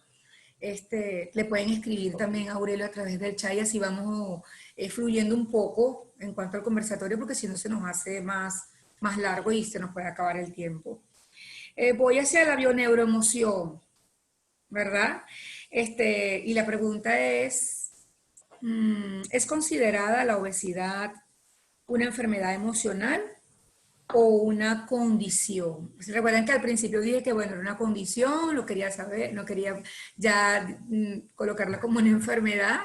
Le pueden escribir también a Aurelio a través del chat y así vamos fluyendo un poco en cuanto al conversatorio porque si no se nos hace más largo y se nos puede acabar el tiempo. Voy hacia la bioneuroemoción, ¿verdad? Y la pregunta ¿es considerada la obesidad una enfermedad emocional o una condición? Recuerden que al principio dije que, bueno, era una condición, lo quería saber, no quería ya colocarla como una enfermedad,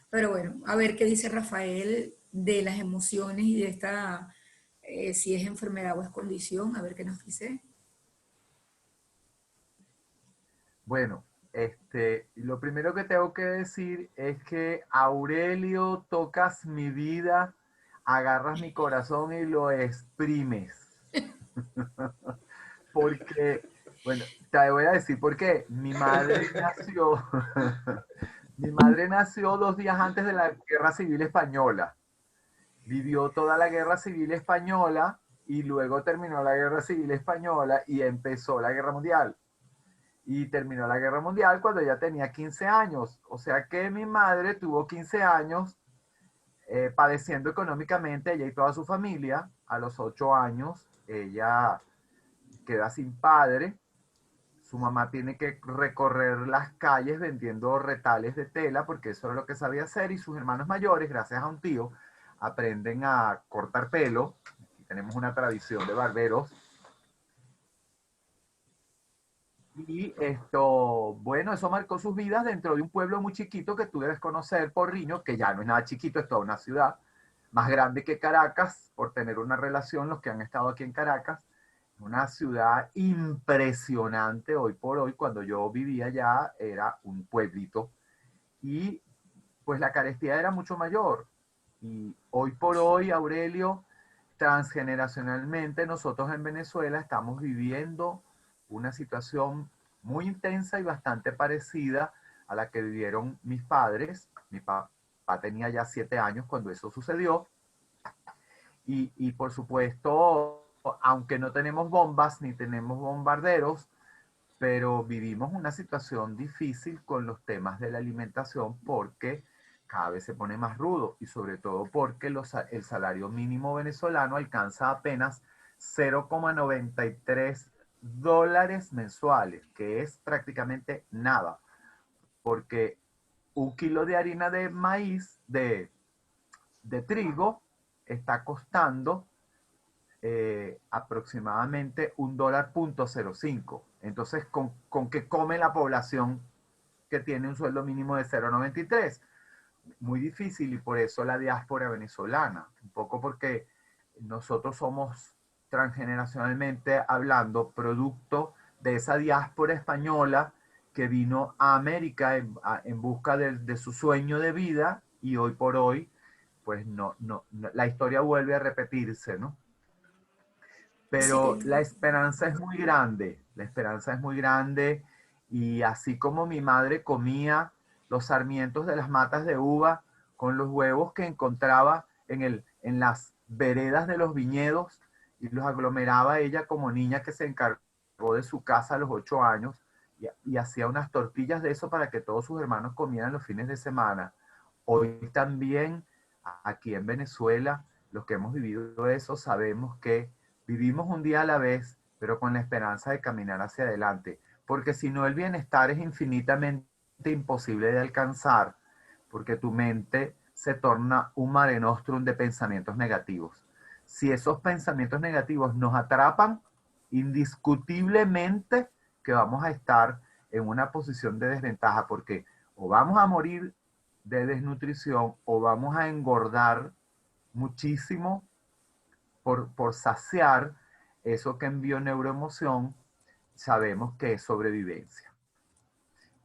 pero bueno, a ver qué dice Rafael de las emociones y de si es enfermedad o es condición, a ver qué nos dice. Bueno, lo primero que tengo que decir es que Aurelio, tocas mi vida, agarras mi corazón y lo exprimes. Porque, bueno, te voy a decir por qué. Mi madre nació, mi madre nació 2 días antes de la Guerra Civil Española. Vivió toda la Guerra Civil Española y luego terminó la Guerra Civil Española y empezó la Guerra Mundial. Y terminó la Guerra Mundial cuando ella tenía 15 años. O sea que mi madre tuvo 15 años padeciendo económicamente, ella y toda su familia. A los 8 años ella queda sin padre. Su mamá tiene que recorrer las calles vendiendo retales de tela porque eso era lo que sabía hacer y sus hermanos mayores, gracias a un tío, aprenden a cortar pelo. Aquí tenemos una tradición de barberos. Y bueno, eso marcó sus vidas dentro de un pueblo muy chiquito que tú debes conocer, Porriño, que ya no es nada chiquito, es toda una ciudad más grande que Caracas, por tener una relación, los que han estado aquí en Caracas, una ciudad impresionante hoy por hoy. Cuando yo vivía allá era un pueblito y pues la carestía era mucho mayor. Y hoy por hoy, Aurelio, transgeneracionalmente nosotros en Venezuela estamos viviendo una situación muy intensa y bastante parecida a la que vivieron mis padres. papá tenía ya 7 años cuando eso sucedió. Y por supuesto, aunque no tenemos bombas ni tenemos bombarderos, pero vivimos una situación difícil con los temas de la alimentación porque cada vez se pone más rudo y sobre todo porque el salario mínimo venezolano alcanza apenas 0,93 dólares mensuales, que es prácticamente nada, porque un kilo de harina de maíz, de trigo, está costando aproximadamente $1.05. Entonces, ¿con qué come la población que tiene un sueldo mínimo de 0,93? Muy difícil, y por eso la diáspora venezolana, un poco porque nosotros somos transgeneracionalmente hablando producto de esa diáspora española que vino a América en busca de su sueño de vida, y hoy por hoy pues la historia vuelve a repetirse, ¿no? Pero la esperanza es muy grande, la esperanza es muy grande, y así como mi madre comía los sarmientos de las matas de uva con los huevos que encontraba en las veredas de los viñedos y los aglomeraba ella como niña que se encargó de su casa a los 8 años y hacía unas tortillas de eso para que todos sus hermanos comieran los fines de semana. Hoy también aquí en Venezuela, los que hemos vivido eso, sabemos que vivimos un día a la vez, pero con la esperanza de caminar hacia adelante. Porque si no, el bienestar es infinitamente imposible de alcanzar, porque tu mente se torna un mare nostrum de pensamientos negativos. Si esos pensamientos negativos nos atrapan, indiscutiblemente que vamos a estar en una posición de desventaja, porque o vamos a morir de desnutrición o vamos a engordar muchísimo por saciar eso que en bioneuroemoción sabemos que es sobrevivencia.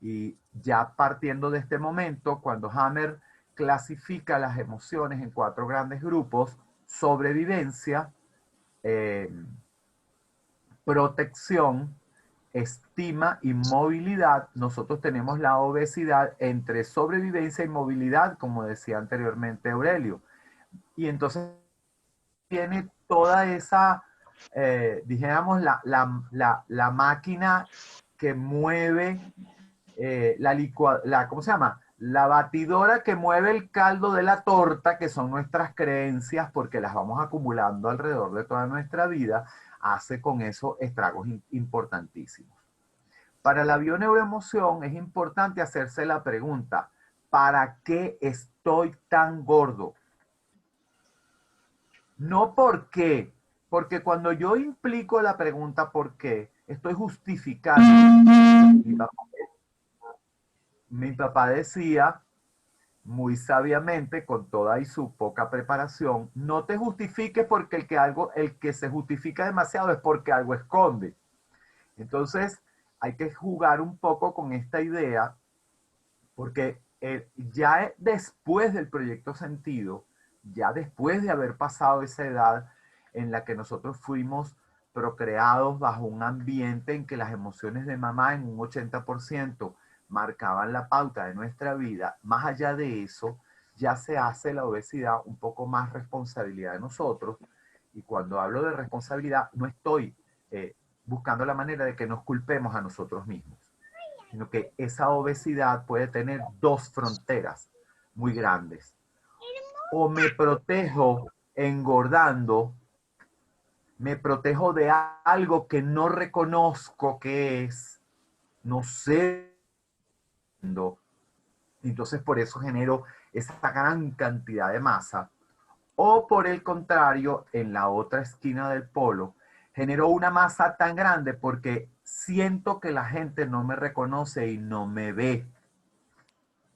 Y ya partiendo de este momento, cuando Hammer clasifica las emociones en 4 grandes grupos: sobrevivencia, protección, estima y movilidad, nosotros tenemos la obesidad entre sobrevivencia y movilidad, como decía anteriormente Aurelio. Y entonces tiene toda esa, dijéramos, la máquina que mueve ¿cómo se llama? La batidora que mueve el caldo de la torta, que son nuestras creencias, porque las vamos acumulando alrededor de toda nuestra vida, hace con eso estragos importantísimos. Para la bioneuroemoción es importante hacerse la pregunta: ¿para qué estoy tan gordo? No por qué, porque cuando yo implico la pregunta ¿por qué?, estoy justificando. Mi papá decía muy sabiamente, con toda y su poca preparación: no te justifiques, porque el que se justifica demasiado es porque algo esconde. Entonces hay que jugar un poco con esta idea, porque ya después del proyecto Sentido, ya después de haber pasado esa edad en la que nosotros fuimos procreados bajo un ambiente en que las emociones de mamá en un 80% marcaban la pauta de nuestra vida, más allá de eso, ya se hace la obesidad un poco más responsabilidad de nosotros. Y cuando hablo de responsabilidad, no estoy buscando la manera de que nos culpemos a nosotros mismos, sino que esa obesidad puede tener 2 fronteras muy grandes. O me protejo engordando, me protejo de algo que no reconozco que es, no sé, entonces por eso genero esa gran cantidad de masa. O por el contrario, en la otra esquina del polo, genero una masa tan grande porque siento que la gente no me reconoce y no me ve.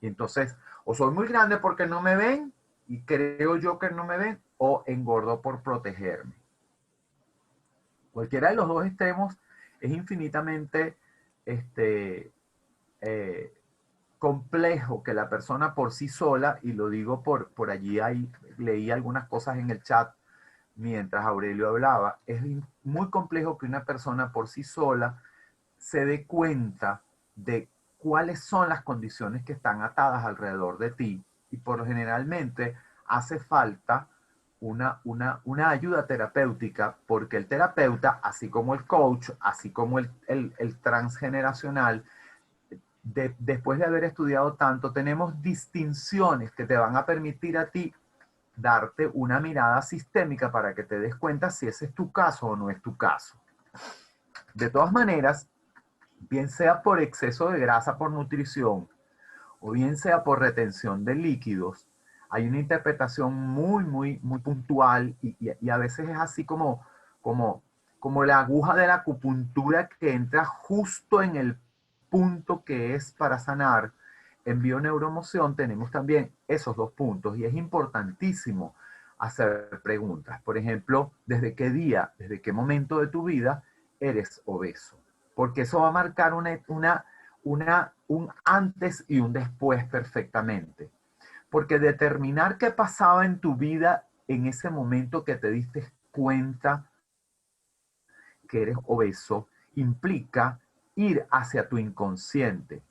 Y entonces, o soy muy grande porque no me ven y creo yo que no me ven, o engordo por protegerme. Cualquiera de los 2 extremos es infinitamente complejo que la persona por sí sola, y lo digo por allí, leí algunas cosas en el chat mientras Aurelio hablaba, es muy complejo que una persona por sí sola se dé cuenta de cuáles son las condiciones que están atadas alrededor de ti y por lo generalmente hace falta una ayuda terapéutica, porque el terapeuta, así como el coach, así como el transgeneracional, después de haber estudiado tanto, tenemos distinciones que te van a permitir a ti darte una mirada sistémica para que te des cuenta si ese es tu caso o no es tu caso. De todas maneras, bien sea por exceso de grasa por nutrición o bien sea por retención de líquidos, hay una interpretación muy puntual y a veces es así como la aguja de la acupuntura que entra justo en el punto que es para sanar. En bioneuromoción tenemos también esos dos puntos y es importantísimo hacer preguntas. Por ejemplo, ¿desde qué día, desde qué momento de tu vida eres obeso? Porque eso va a marcar un antes y un después perfectamente. Porque determinar qué pasaba en tu vida en ese momento que te diste cuenta que eres obeso implica ir hacia tu inconsciente.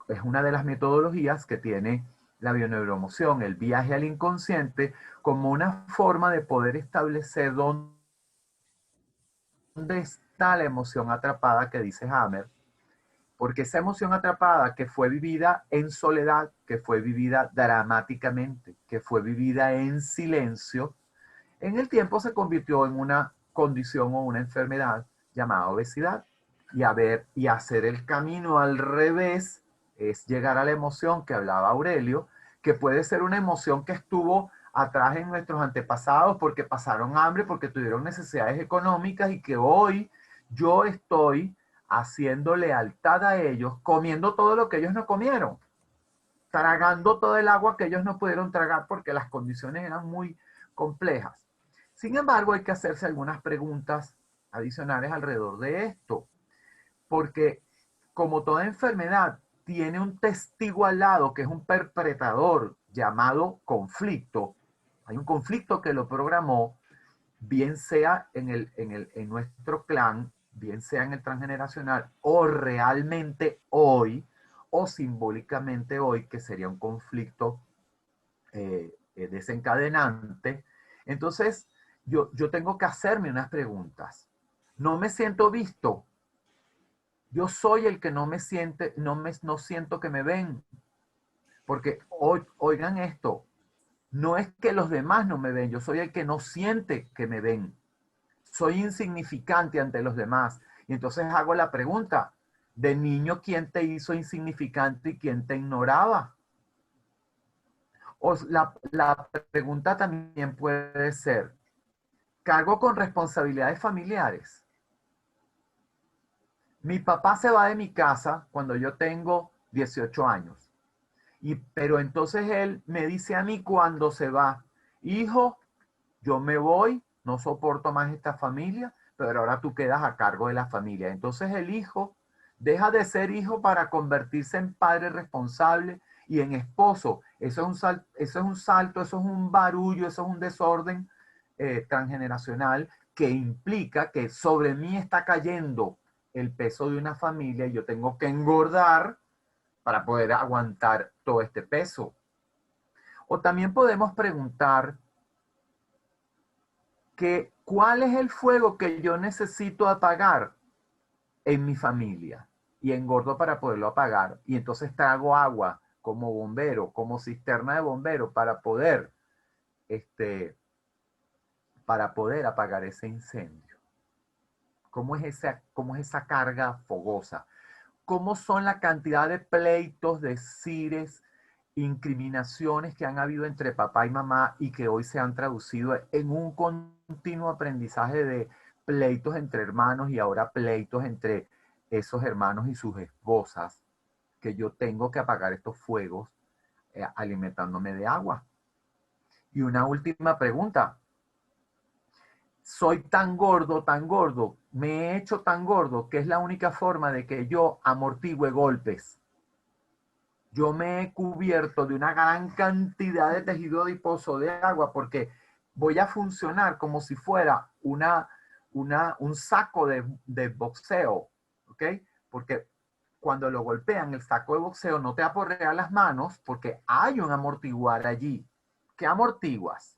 Es una de las metodologías que tiene la bioneuromoción, el viaje al inconsciente, como una forma de poder establecer dónde está la emoción atrapada que dice Hammer, porque esa emoción atrapada que fue vivida en soledad, que fue vivida dramáticamente, que fue vivida en silencio, en el tiempo se convirtió en una condición o una enfermedad llamada obesidad. Y hacer el camino al revés es llegar a la emoción que hablaba Aurelio, que puede ser una emoción que estuvo atrás en nuestros antepasados porque pasaron hambre, porque tuvieron necesidades económicas y que hoy yo estoy haciendo lealtad a ellos, comiendo todo lo que ellos no comieron, tragando todo el agua que ellos no pudieron tragar porque las condiciones eran muy complejas. Sin embargo, hay que hacerse algunas preguntas adicionales alrededor de esto, porque como toda enfermedad tiene un testigo al lado que es un perpetrador llamado conflicto. Hay un conflicto que lo programó, bien sea en nuestro clan, bien sea en el transgeneracional, o realmente hoy, o simbólicamente hoy, que sería un conflicto desencadenante. Entonces, yo tengo que hacerme unas preguntas. No me siento visto. Yo soy el que no me siente, no siento que me ven. Porque oigan esto, no es que los demás no me ven, yo soy el que no siente que me ven. Soy insignificante ante los demás. Y entonces hago la pregunta, de niño, ¿quién te hizo insignificante y quién te ignoraba? O la pregunta también puede ser, ¿cargo con responsabilidades familiares? Mi papá se va de mi casa cuando yo tengo 18 años. Pero entonces él me dice a mí cuando se va, hijo, yo me voy, no soporto más esta familia, pero ahora tú quedas a cargo de la familia. Entonces el hijo deja de ser hijo para convertirse en padre responsable y en esposo. Eso es un salto, eso es un barullo, eso es un desorden transgeneracional que implica que sobre mí está cayendo el peso de una familia y yo tengo que engordar para poder aguantar todo este peso. O también podemos preguntar ¿cuál es el fuego que yo necesito apagar en mi familia? Y engordo para poderlo apagar. Y entonces trago agua como bombero, como cisterna de bombero para poder apagar ese incendio. ¿Cómo es esa carga fogosa? ¿Cómo son la cantidad de pleitos, decires, incriminaciones que han habido entre papá y mamá y que hoy se han traducido en un continuo aprendizaje de pleitos entre hermanos y ahora pleitos entre esos hermanos y sus esposas, que yo tengo que apagar estos fuegos alimentándome de agua? Y una última pregunta. Soy tan gordo, me he hecho tan gordo que es la única forma de que yo amortigüe golpes. Yo me he cubierto de una gran cantidad de tejido adiposo de agua porque voy a funcionar como si fuera un saco de boxeo, ¿ok? Porque cuando lo golpean el saco de boxeo no te aporrea las manos porque hay un amortiguar allí. ¿Qué amortiguas?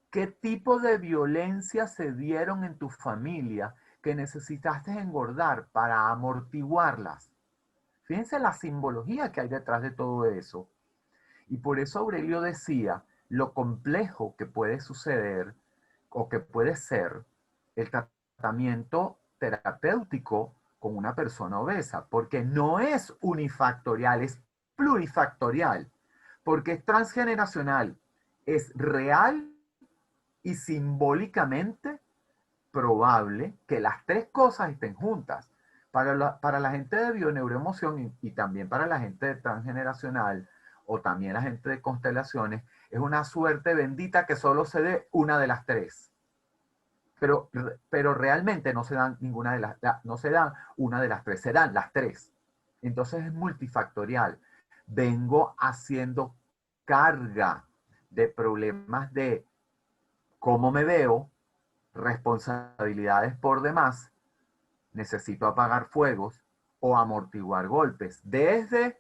¿Qué tipo de violencia se dieron en tu familia que necesitaste engordar para amortiguarlas? Fíjense la simbología que hay detrás de todo eso. Y por eso Aurelio decía lo complejo que puede suceder o que puede ser el tratamiento terapéutico con una persona obesa, porque no es unifactorial, es plurifactorial, porque es transgeneracional, es real y simbólicamente probable que las tres cosas estén juntas. Para la gente de bioneuroemoción y también para la gente de transgeneracional o también la gente de constelaciones, es una suerte bendita que solo se dé una de las tres. Pero realmente no se dan ninguna de no se dan una de las tres, se dan las tres. Entonces es multifactorial. Vengo haciendo carga de problemas de cómo me veo, responsabilidades por demás, necesito apagar fuegos o amortiguar golpes. Desde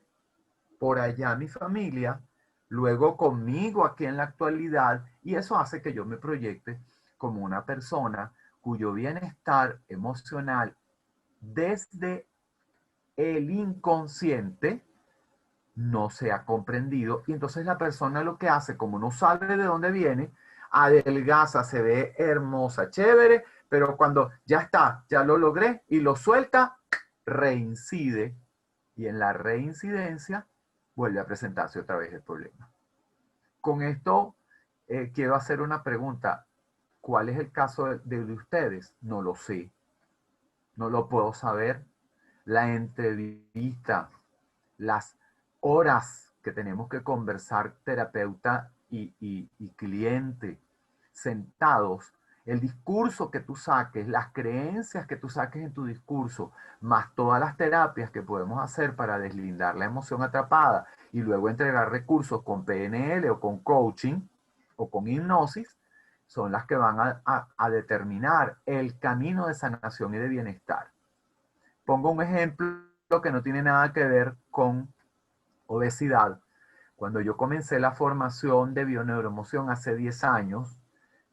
por allá mi familia, luego conmigo aquí en la actualidad, y eso hace que yo me proyecte como una persona cuyo bienestar emocional desde el inconsciente no se ha comprendido. Y entonces la persona lo que hace, como no sabe de dónde viene, adelgaza, se ve hermosa, chévere, pero cuando ya está, ya lo logré y lo suelta, reincide. Y en la reincidencia vuelve a presentarse otra vez el problema. Con esto quiero hacer una pregunta. ¿Cuál es el caso de ustedes? No lo sé. No lo puedo saber. La entrevista, las horas que tenemos que conversar terapeuta y cliente, sentados, el discurso que tú saques, las creencias que tú saques en tu discurso, más todas las terapias que podemos hacer para deslindar la emoción atrapada y luego entregar recursos con PNL o con coaching o con hipnosis, son las que van a determinar el camino de sanación y de bienestar. Pongo un ejemplo que no tiene nada que ver con obesidad. Cuando yo comencé la formación de bioneuroemoción hace 10 años,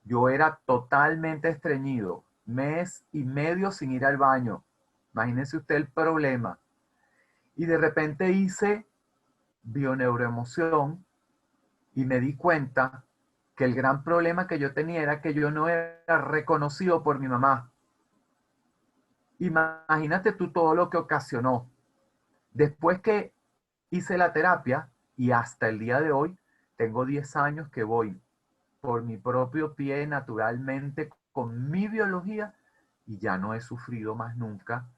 yo era totalmente estreñido, mes y medio sin ir al baño. Imagínense usted el problema. Y de repente hice bioneuroemoción y me di cuenta que el gran problema que yo tenía era que yo no era reconocido por mi mamá. Imagínate tú todo lo que ocasionó. Después que hice la terapia y hasta el día de hoy, tengo 10 años que voy por mi propio pie naturalmente con mi biología y ya no he sufrido más nunca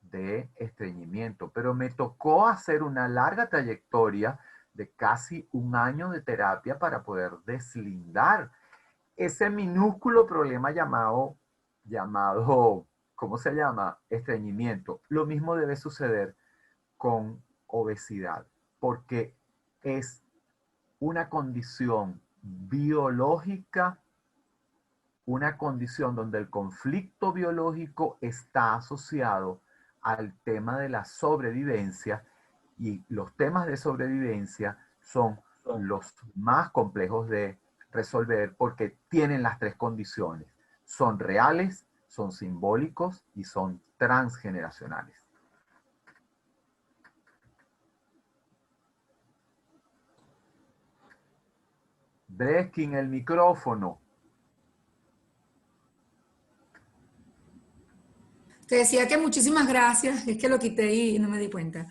de estreñimiento. Pero me tocó hacer una larga trayectoria de casi un año de terapia para poder deslindar ese minúsculo problema llamado, ¿cómo se llama? Estreñimiento. Lo mismo debe suceder con obesidad, porque es una condición biológica, una condición donde el conflicto biológico está asociado al tema de la sobrevivencia, y los temas de sobrevivencia son los más complejos de resolver porque tienen las tres condiciones. Son reales, son simbólicos y son transgeneracionales. Breskin, el micrófono. Te decía que muchísimas gracias, es que lo quité y no me di cuenta.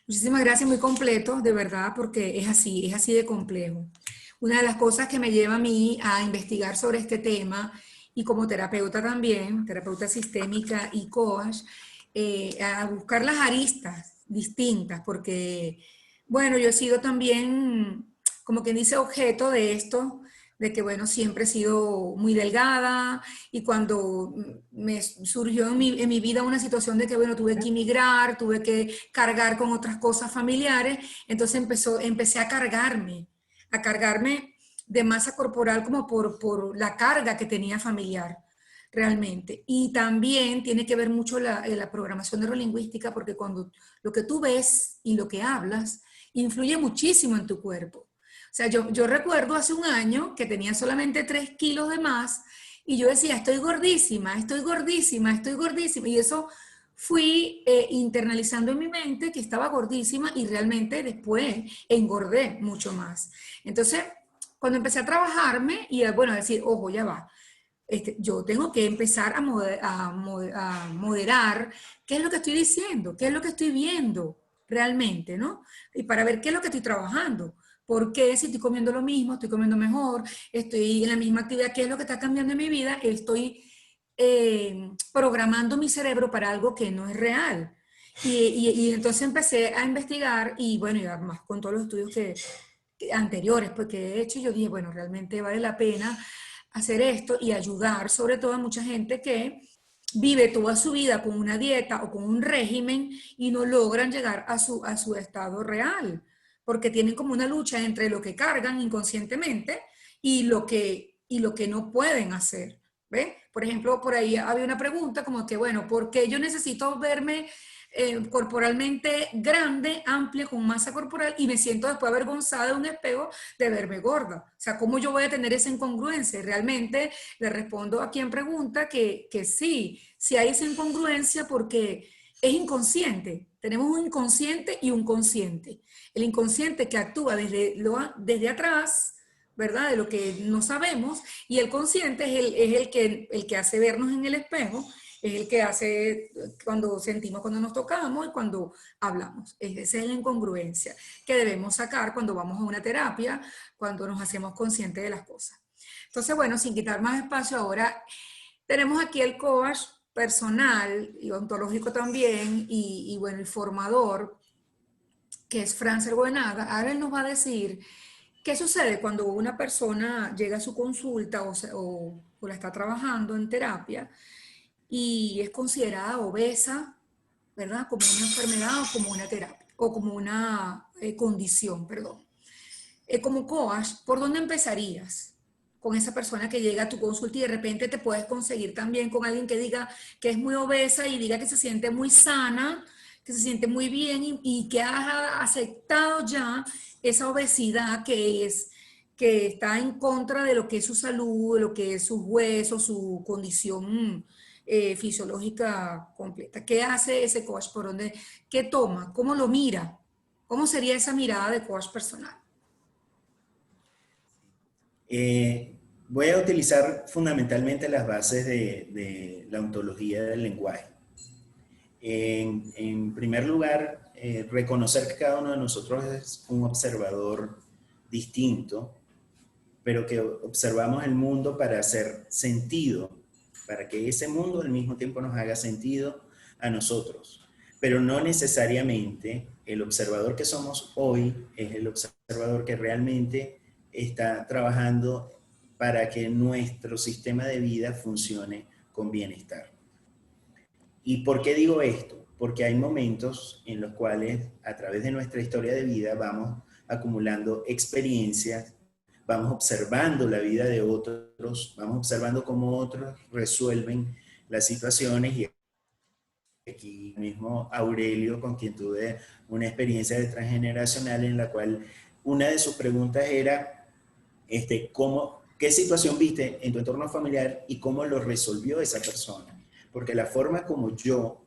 Muchísimas gracias, muy completo, de verdad, porque es así de complejo. Una de las cosas que me lleva a mí a investigar sobre este tema, y como terapeuta también, terapeuta sistémica y coach, a buscar las aristas distintas, porque, bueno, yo he sido también, como quien dice, objeto de esto, de que, bueno, siempre he sido muy delgada y cuando me surgió en mi vida una situación de que, bueno, tuve que emigrar, tuve que cargar con otras cosas familiares, entonces empecé a cargarme de masa corporal como por la carga que tenía familiar. realmente. Y también tiene que ver mucho la programación neurolingüística, porque cuando lo que tú ves y lo que hablas influye muchísimo en tu cuerpo. O sea, yo recuerdo hace un año que tenía solamente 3 kilos de más y yo decía, estoy gordísima, estoy gordísima, estoy gordísima. Y eso fui internalizando en mi mente que estaba gordísima y realmente después engordé mucho más. Entonces, cuando empecé a trabajarme y bueno, a decir, ojo, ya va, yo tengo que empezar a moderar qué es lo que estoy diciendo, qué es lo que estoy viendo realmente, ¿no? Y para ver qué es lo que estoy trabajando. ¿Por qué si estoy comiendo lo mismo, estoy comiendo mejor, estoy en la misma actividad, qué es lo que está cambiando en mi vida? Estoy programando mi cerebro para algo que no es real. Y entonces empecé a investigar y bueno, y además con todos los estudios anteriores pues, que he hecho, yo dije, bueno, realmente vale la pena hacer esto y ayudar sobre todo a mucha gente que vive toda su vida con una dieta o con un régimen y no logran llegar a su estado real, porque tienen como una lucha entre lo que cargan inconscientemente y lo que no pueden hacer. ¿Ve? Por ejemplo, por ahí había una pregunta como que, bueno, ¿por qué yo necesito verme corporalmente grande, amplia, con masa corporal y me siento después avergonzada de un espejo de verme gorda? O sea, ¿cómo yo voy a tener esa incongruencia? Y realmente le respondo a quien pregunta que sí hay esa incongruencia porque es inconsciente. Tenemos un inconsciente y un consciente. El inconsciente que actúa desde atrás, ¿verdad? De lo que no sabemos, y el consciente es el que hace vernos en el espejo, es el que hace cuando sentimos, cuando nos tocamos y cuando hablamos. Esa es la incongruencia que debemos sacar cuando vamos a una terapia, cuando nos hacemos conscientes de las cosas. Entonces, bueno, sin quitar más espacio ahora, tenemos aquí el coach personal y ontológico también, y bueno, el formador, que es Francer Goenaga. Ahora él nos va a decir qué sucede cuando una persona llega a su consulta o la está trabajando en terapia y es considerada obesa, ¿verdad? Como una enfermedad o como una terapia, o como una condición, perdón. Como coach, ¿por dónde empezarías con esa persona que llega a tu consulta y de repente te puedes conseguir también con alguien que diga que es muy obesa y diga que se siente muy sana, que se siente muy bien y que ha aceptado ya esa obesidad que está en contra de lo que es su salud, de lo que es sus huesos, su condición fisiológica completa? ¿Qué hace ese coach? ¿Por dónde? ¿Qué toma? ¿Cómo lo mira? ¿Cómo sería esa mirada de coach personal? Voy a utilizar fundamentalmente las bases de la ontología del lenguaje. En primer lugar, reconocer que cada uno de nosotros es un observador distinto, pero que observamos el mundo para hacer sentido, para que ese mundo al mismo tiempo nos haga sentido a nosotros. Pero no necesariamente el observador que somos hoy es el observador que realmente está trabajando para que nuestro sistema de vida funcione con bienestar. ¿Y por qué digo esto? Porque hay momentos en los cuales a través de nuestra historia de vida vamos acumulando experiencias, vamos observando la vida de otros, vamos observando cómo otros resuelven las situaciones. Y aquí mismo Aurelio, con quien tuve una experiencia de transgeneracional en la cual una de sus preguntas era ¿qué situación viste en tu entorno familiar y cómo lo resolvió esa persona? Porque la forma como yo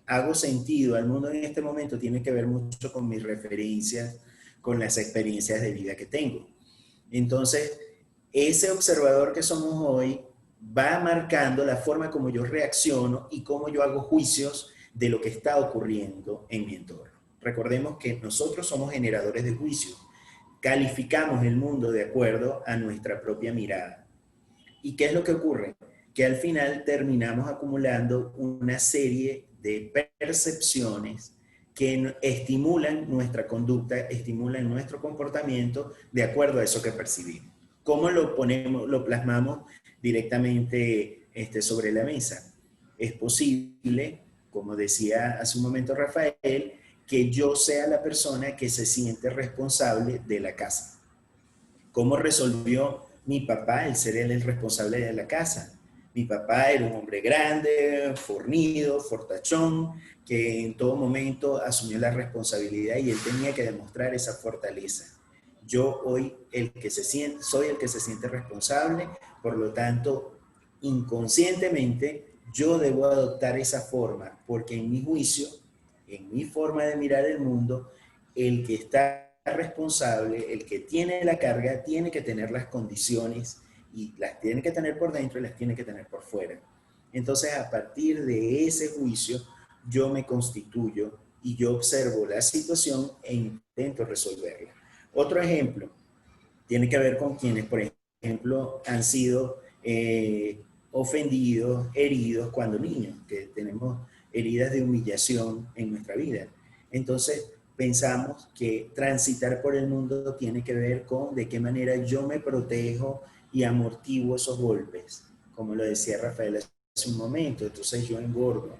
hago sentido al mundo en este momento tiene que ver mucho con mis referencias, con las experiencias de vida que tengo. Entonces, ese observador que somos hoy va marcando la forma como yo reacciono y cómo yo hago juicios de lo que está ocurriendo en mi entorno. Recordemos que nosotros somos generadores de juicios. Calificamos el mundo de acuerdo a nuestra propia mirada. ¿Y qué es lo que ocurre? Que al final terminamos acumulando una serie de percepciones que estimulan nuestra conducta, estimulan nuestro comportamiento de acuerdo a eso que percibimos. ¿Cómo lo plasmamos directamente sobre la mesa? Es posible, como decía hace un momento Rafael, que yo sea la persona que se siente responsable de la casa. ¿Cómo resolvió mi papá el ser él el responsable de la casa? Mi papá era un hombre grande, fornido, fortachón, que en todo momento asumió la responsabilidad y él tenía que demostrar esa fortaleza. Yo hoy soy el que se siente responsable, por lo tanto, inconscientemente, yo debo adoptar esa forma, porque en mi juicio, en mi forma de mirar el mundo, el que está responsable, el que tiene la carga, tiene que tener las condiciones y las tiene que tener por dentro y las tiene que tener por fuera. Entonces, a partir de ese juicio, yo me constituyo y yo observo la situación e intento resolverla. Otro ejemplo tiene que ver con quienes, por ejemplo, han sido ofendidos, heridos cuando niños, que tenemos heridas de humillación en nuestra vida. Entonces, pensamos que transitar por el mundo tiene que ver con de qué manera yo me protejo y amortiguo esos golpes, como lo decía Rafael hace un momento. Entonces yo engordo,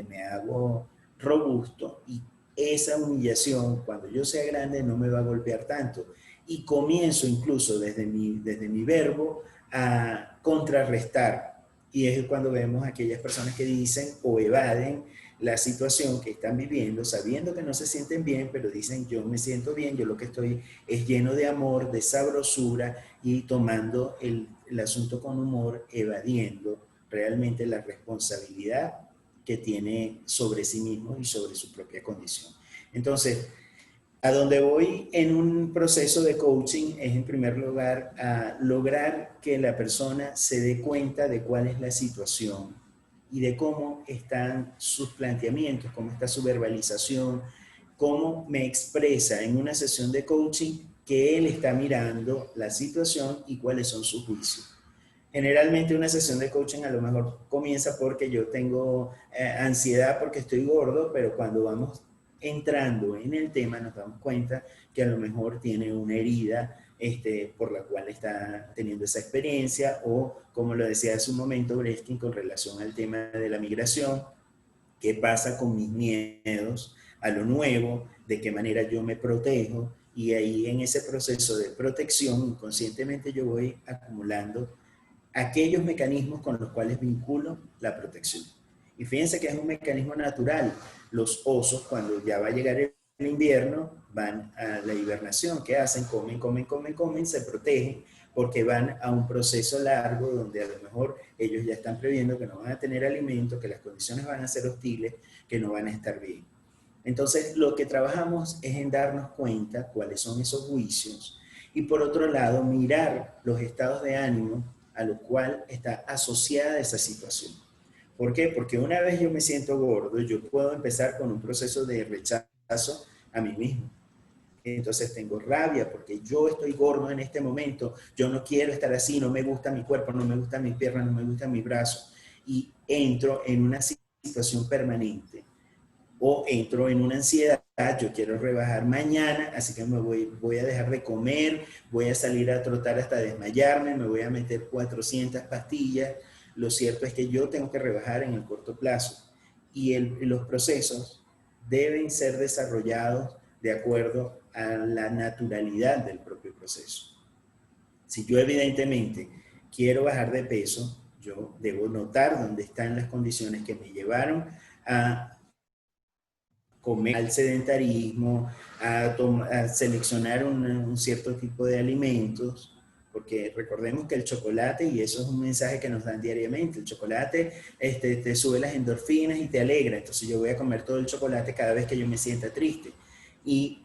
me hago robusto y esa humillación, cuando yo sea grande, no me va a golpear tanto. Y comienzo incluso desde mi verbo a contrarrestar. Y es cuando vemos a aquellas personas que dicen o evaden la situación que están viviendo, sabiendo que no se sienten bien, pero dicen yo me siento bien, yo lo que estoy es lleno de amor, de sabrosura y tomando el asunto con humor, evadiendo realmente la responsabilidad que tiene sobre sí mismo y sobre su propia condición. Entonces, a donde voy en un proceso de coaching es en primer lugar a lograr que la persona se dé cuenta de cuál es la situación y de cómo están sus planteamientos, cómo está su verbalización, cómo me expresa en una sesión de coaching que él está mirando la situación y cuáles son sus juicios. Generalmente una sesión de coaching a lo mejor comienza porque yo tengo ansiedad porque estoy gordo, pero cuando vamos entrando en el tema nos damos cuenta que a lo mejor tiene una herida por la cual está teniendo esa experiencia o, como lo decía hace un momento Breskin, con relación al tema de la migración, qué pasa con mis miedos a lo nuevo, de qué manera yo me protejo y ahí en ese proceso de protección inconscientemente yo voy acumulando aquellos mecanismos con los cuales vinculo la protección. Y fíjense que es un mecanismo natural. Los osos, cuando ya va a llegar el invierno, van a la hibernación. ¿Qué hacen? Comen, comen, comen, comen, se protegen porque van a un proceso largo donde a lo mejor ellos ya están previendo que no van a tener alimento, que las condiciones van a ser hostiles, que no van a estar bien. Entonces, lo que trabajamos es en darnos cuenta cuáles son esos juicios y por otro lado, mirar los estados de ánimo a lo cual está asociada esa situación. ¿Por qué? Porque una vez yo me siento gordo, yo puedo empezar con un proceso de rechazo a mí mismo. Entonces tengo rabia porque yo estoy gordo en este momento, yo no quiero estar así, no me gusta mi cuerpo, no me gustan mis piernas, no me gustan mis brazos. Y entro en una situación permanente o entro en una ansiedad, yo quiero rebajar mañana, así que voy a dejar de comer, voy a salir a trotar hasta desmayarme, me voy a meter 400 pastillas. Lo cierto es que yo tengo que rebajar en el corto plazo y los procesos deben ser desarrollados de acuerdo a la naturalidad del propio proceso. Si yo evidentemente quiero bajar de peso, yo debo notar dónde están las condiciones que me llevaron a comer al sedentarismo, a seleccionar un cierto tipo de alimentos, porque recordemos que el chocolate, y eso es un mensaje que nos dan diariamente, el chocolate te sube las endorfinas y te alegra, entonces yo voy a comer todo el chocolate cada vez que yo me sienta triste. Y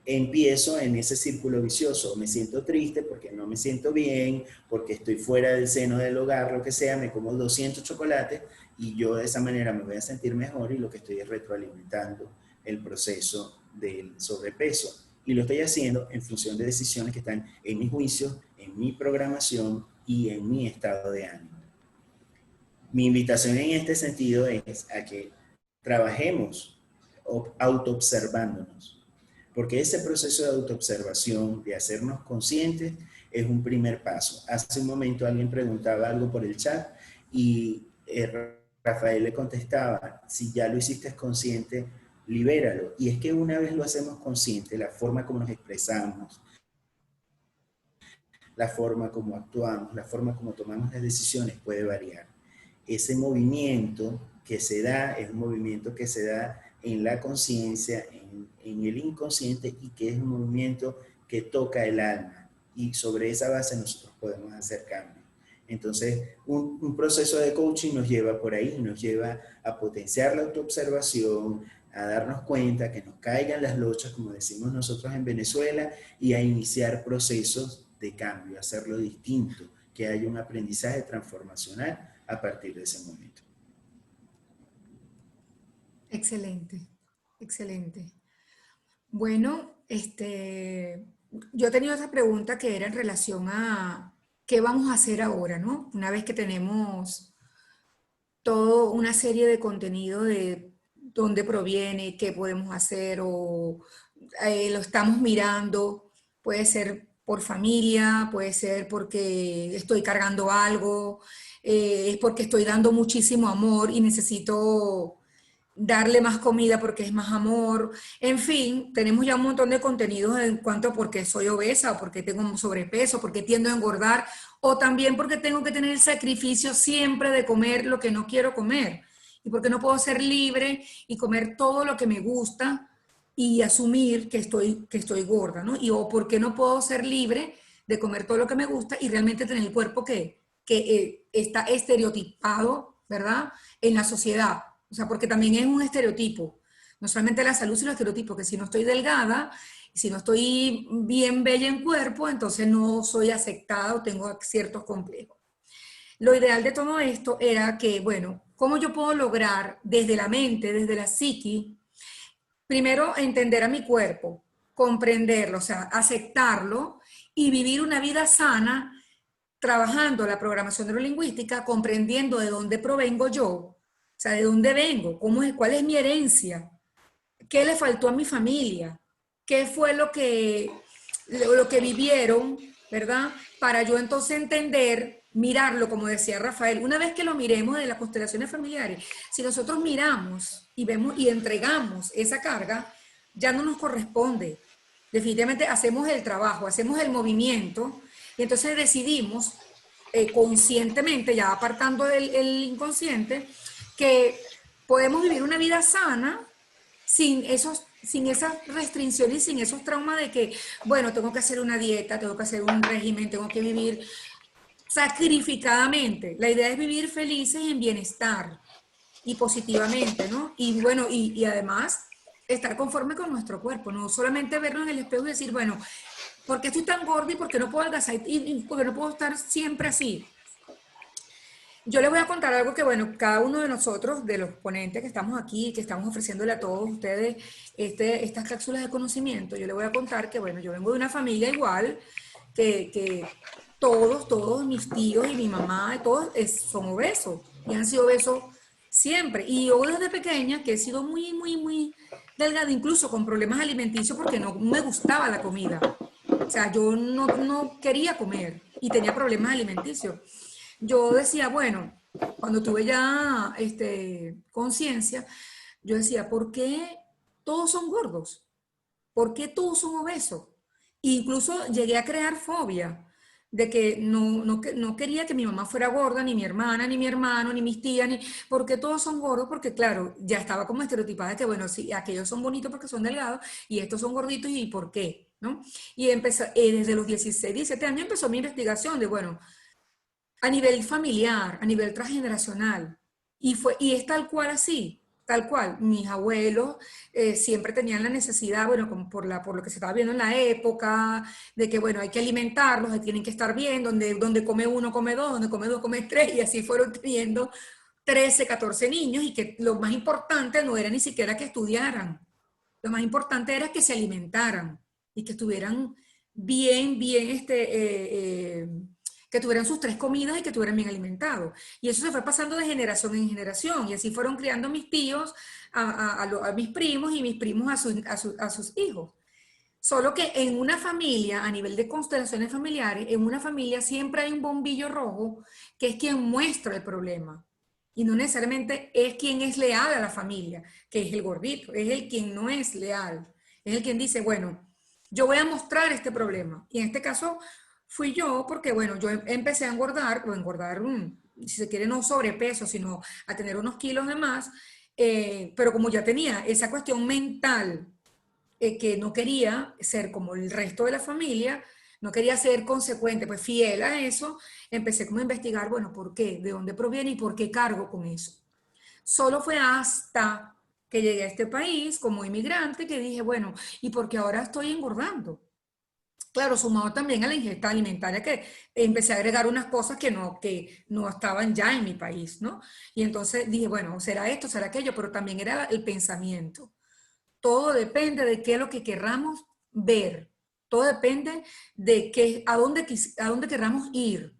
empiezo en ese círculo vicioso, me siento triste porque no me siento bien, porque estoy fuera del seno del hogar, lo que sea, me como 200 chocolates y yo de esa manera me voy a sentir mejor y lo que estoy es retroalimentando el proceso del sobrepeso. Y lo estoy haciendo en función de decisiones que están en mi juicio, en mi programación y en mi estado de ánimo. Mi invitación en este sentido es a que trabajemos autoobservándonos, porque ese proceso de autoobservación, de hacernos conscientes, es un primer paso. Hace un momento alguien preguntaba algo por el chat y Rafael le contestaba, si ya lo hiciste consciente, libéralo. Y es que una vez lo hacemos consciente, la forma como nos expresamos, la forma como actuamos, la forma como tomamos las decisiones puede variar. Ese movimiento que se da es un movimiento que se da en la conciencia, en el inconsciente, y que es un movimiento que toca el alma, y sobre esa base nosotros podemos hacer cambios. Entonces, un proceso de coaching nos lleva por ahí, nos lleva a potenciar la autoobservación, a darnos cuenta, que nos caigan las lochas, como decimos nosotros en Venezuela, y a iniciar procesos de cambio, a hacerlo distinto, que haya un aprendizaje transformacional a partir de ese momento. Excelente, excelente. Bueno, yo he tenido esa pregunta que era en relación a qué vamos a hacer ahora, ¿no? Una vez que tenemos toda una serie de contenido de dónde proviene, qué podemos hacer, o lo estamos mirando, puede ser por familia, puede ser porque estoy cargando algo, es porque estoy dando muchísimo amor y necesito darle más comida porque es más amor. En fin, tenemos ya un montón de contenidos en cuanto a por qué soy obesa, o por qué tengo sobrepeso, por qué tiendo a engordar, o también porque tengo que tener el sacrificio siempre de comer lo que no quiero comer, y porque no puedo ser libre y comer todo lo que me gusta y asumir que estoy gorda, ¿no? O porque no puedo ser libre de comer todo lo que me gusta y realmente tener el cuerpo que está estereotipado, ¿verdad?, en la sociedad. O sea, porque también es un estereotipo, no solamente la salud, sino el estereotipo, que si no estoy delgada, si no estoy bien bella en cuerpo, entonces no soy aceptada o tengo ciertos complejos. Lo ideal de todo esto era que, bueno, ¿cómo yo puedo lograr desde la mente, desde la psiqui, primero entender a mi cuerpo, comprenderlo, o sea, aceptarlo y vivir una vida sana, trabajando la programación neurolingüística, comprendiendo de dónde provengo yo, o sea, de dónde vengo, cuál es mi herencia, qué le faltó a mi familia, qué fue lo que vivieron, ¿verdad? Para yo entonces entender, mirarlo, como decía Rafael, una vez que lo miremos de las constelaciones familiares, si nosotros miramos y vemos y entregamos esa carga, ya no nos corresponde. Definitivamente hacemos el trabajo, hacemos el movimiento, y entonces decidimos conscientemente, ya apartando el inconsciente, que podemos vivir una vida sana sin esas restricciones y sin esos traumas de que, bueno, tengo que hacer una dieta, tengo que hacer un régimen, tengo que vivir sacrificadamente. La idea es vivir felices en bienestar y positivamente, ¿no? Y bueno, y además estar conforme con nuestro cuerpo, no solamente vernos en el espejo y decir, bueno, ¿por qué estoy tan gorda y por qué no puedo adelgazar y por qué no puedo estar siempre así? Yo les voy a contar algo que, bueno, cada uno de nosotros, de los ponentes que estamos aquí, que estamos ofreciéndole a todos ustedes estas cápsulas de conocimiento, yo les voy a contar que, bueno, yo vengo de una familia igual, que todos mis tíos y mi mamá, todos son obesos, y han sido obesos siempre. Y yo desde pequeña, que he sido muy delgada, incluso con problemas alimenticios, porque no me gustaba la comida. O sea, yo no quería comer y tenía problemas alimenticios. Yo decía, bueno, cuando tuve ya conciencia, yo decía, ¿por qué todos son gordos? ¿Por qué todos son obesos? E incluso llegué a crear fobia de que no quería que mi mamá fuera gorda, ni mi hermana, ni mi hermano, ni mis tías, porque todos son gordos, porque claro, ya estaba como estereotipada de que, bueno, sí, aquellos son bonitos porque son delgados y estos son gorditos, ¿y por qué? ¿No? Y desde los 16, 17 años empezó mi investigación de, bueno, a nivel familiar, a nivel transgeneracional. Y es tal cual así, tal cual. Mis abuelos siempre tenían la necesidad, bueno, como por lo que se estaba viendo en la época, de que, bueno, hay que alimentarlos, tienen que estar bien, donde come uno, come dos, donde come dos, come tres, y así fueron teniendo 13, 14 niños, y que lo más importante no era ni siquiera que estudiaran, lo más importante era que se alimentaran y que estuvieran bien, que tuvieran sus 3 comidas y que estuvieran bien alimentados. Y eso se fue pasando de generación en generación, y así fueron criando mis tíos a mis primos, y mis primos a sus hijos. Solo que en una familia, a nivel de constelaciones familiares, en una familia siempre hay un bombillo rojo que es quien muestra el problema. Y no necesariamente es quien es leal a la familia, que es el gordito, es el quien no es leal. Es el quien dice, bueno, yo voy a mostrar este problema. Y en este caso fui yo, porque bueno, yo empecé a engordar, si se quiere, no sobrepeso, sino a tener unos kilos de más, pero como ya tenía esa cuestión mental, que no quería ser como el resto de la familia, no quería ser consecuente, pues fiel a eso, empecé como a investigar, bueno, ¿por qué? ¿De dónde proviene y por qué cargo con eso? Solo fue hasta que llegué a este país como inmigrante que dije, bueno, ¿y por qué ahora estoy engordando? Claro, sumado también a la ingesta alimentaria que empecé a agregar unas cosas que no estaban ya en mi país, ¿no? Y entonces dije, bueno, será esto, será aquello, pero también era el pensamiento. Todo depende de qué es lo que querramos ver. Todo depende de qué, a dónde querramos ir.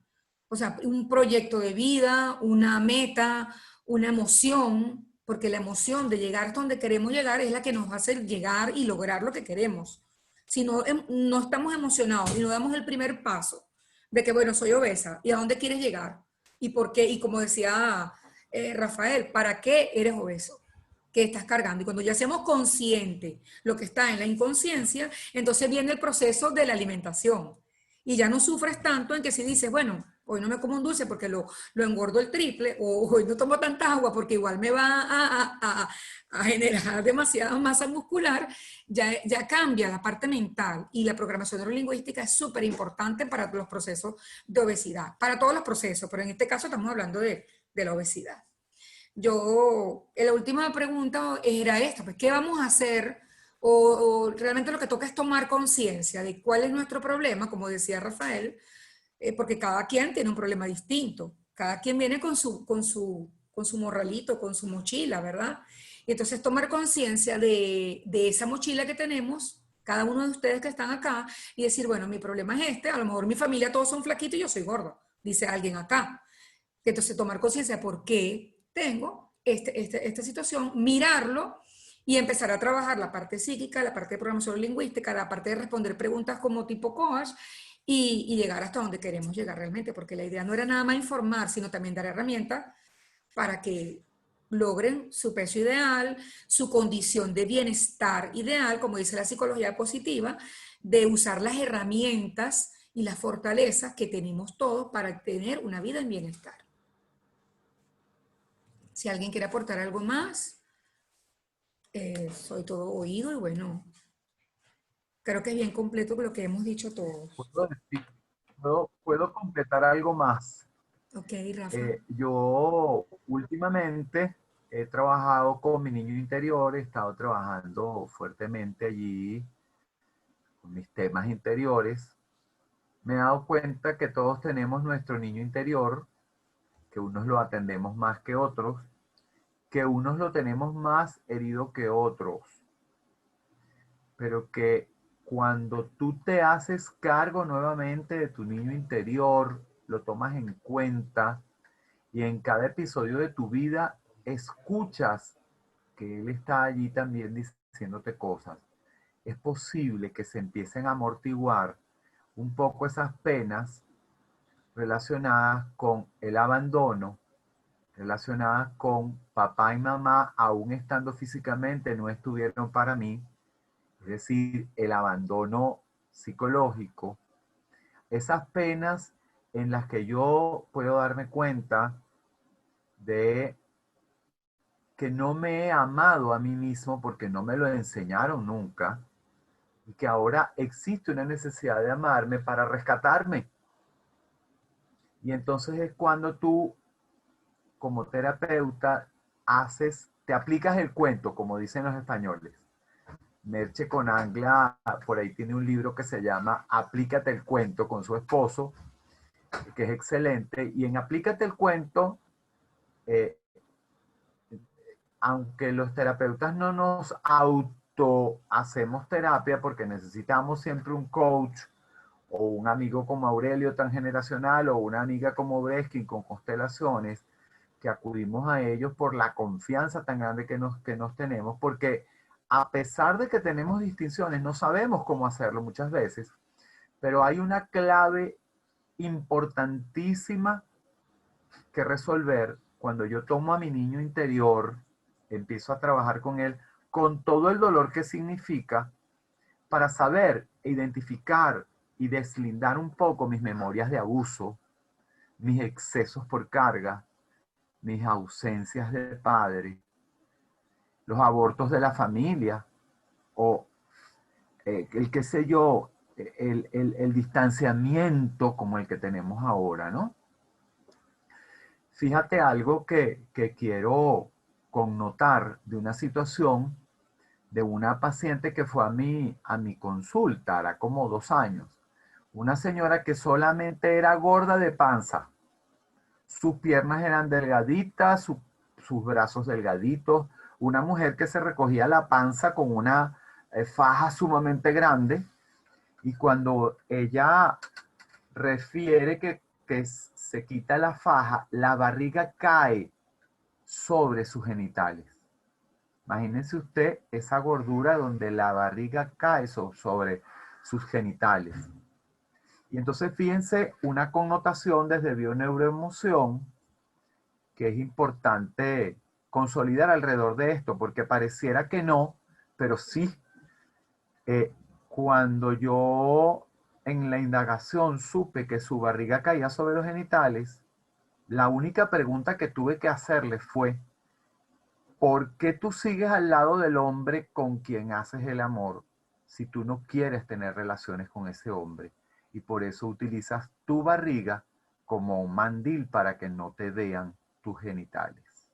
O sea, un proyecto de vida, una meta, una emoción, porque la emoción de llegar hasta donde queremos llegar es la que nos hace llegar y lograr lo que queremos. Si no, no estamos emocionados y no damos el primer paso de que, bueno, soy obesa, ¿y a dónde quieres llegar? ¿Y por qué? Y como decía Rafael, ¿para qué eres obeso? Que estás cargando. Y cuando ya seamos conscientes lo que está en la inconsciencia, entonces viene el proceso de la alimentación. Y ya no sufres tanto en que si dices, bueno, hoy no me como un dulce porque lo engordo el triple, o hoy no tomo tanta agua porque igual me va a generar demasiada masa muscular, ya cambia la parte mental. Y la programación neurolingüística es súper importante para los procesos de obesidad, para todos los procesos, pero en este caso estamos hablando de la obesidad. La última pregunta era esta, pues, ¿qué vamos a hacer? O realmente lo que toca es tomar conciencia de cuál es nuestro problema, como decía Rafael, porque cada quien tiene un problema distinto, cada quien viene con su morralito, con su mochila, ¿verdad? Y entonces tomar conciencia de esa mochila que tenemos, cada uno de ustedes que están acá, y decir, bueno, mi problema es este, a lo mejor mi familia todos son flaquitos y yo soy gordo, dice alguien acá. Entonces, tomar conciencia de por qué tengo esta situación, mirarlo y empezar a trabajar la parte psíquica, la parte de programación lingüística, la parte de responder preguntas como tipo coach y llegar hasta donde queremos llegar realmente, porque la idea no era nada más informar, sino también dar herramientas para que logren su peso ideal, su condición de bienestar ideal, como dice la psicología positiva, de usar las herramientas y las fortalezas que tenemos todos para tener una vida en bienestar. Si alguien quiere aportar algo más, soy todo oído y bueno, creo que es bien completo lo que hemos dicho todos. ¿Puedo completar algo más? Ok, Rafa. Yo últimamente he trabajado con mi niño interior, he estado trabajando fuertemente allí con mis temas interiores. Me he dado cuenta que todos tenemos nuestro niño interior, que unos lo atendemos más que otros, que unos lo tenemos más herido que otros, pero que cuando tú te haces cargo nuevamente de tu niño interior, lo tomas en cuenta y en cada episodio de tu vida escuchas que él está allí también diciéndote cosas. Es posible que se empiecen a amortiguar un poco esas penas relacionadas con el abandono, relacionadas con papá y mamá, aún estando físicamente, no estuvieron para mí, es decir, el abandono psicológico, esas penas en las que yo puedo darme cuenta de que no me he amado a mí mismo porque no me lo enseñaron nunca y que ahora existe una necesidad de amarme para rescatarme. Y entonces es cuando tú, como terapeuta, te aplicas el cuento, como dicen los españoles. Merche Conangla, por ahí tiene un libro que se llama Aplícate el cuento con su esposo, que es excelente. Y en Aplícate el cuento, aunque los terapeutas no nos auto hacemos terapia porque necesitamos siempre un coach o un amigo como Aurelio tan generacional o una amiga como Breskin con constelaciones, que acudimos a ellos por la confianza tan grande que nos tenemos, porque a pesar de que tenemos distinciones, no sabemos cómo hacerlo muchas veces, pero hay una clave importantísima que resolver cuando yo tomo a mi niño interior, empiezo a trabajar con él, con todo el dolor que significa, para saber, identificar y deslindar un poco mis memorias de abuso, mis excesos por carga, mis ausencias de padre, los abortos de la familia, o qué sé yo, el distanciamiento como el que tenemos ahora, ¿no? Fíjate algo que quiero connotar de una situación de una paciente que fue a mi consulta, hará como 2 años. Una señora que solamente era gorda de panza. Sus piernas eran delgaditas, sus brazos delgaditos. Una mujer que se recogía la panza con una faja sumamente grande. Y cuando ella refiere que se quita la faja, la barriga cae sobre sus genitales. Imagínense usted esa gordura donde la barriga cae sobre sus genitales. Y entonces fíjense una connotación desde bioneuroemoción que es importante consolidar alrededor de esto, porque pareciera que no, pero sí. Cuando yo en la indagación supe que su barriga caía sobre los genitales, la única pregunta que tuve que hacerle fue, ¿por qué tú sigues al lado del hombre con quien haces el amor si tú no quieres tener relaciones con ese hombre? Y por eso utilizas tu barriga como un mandil para que no te vean tus genitales.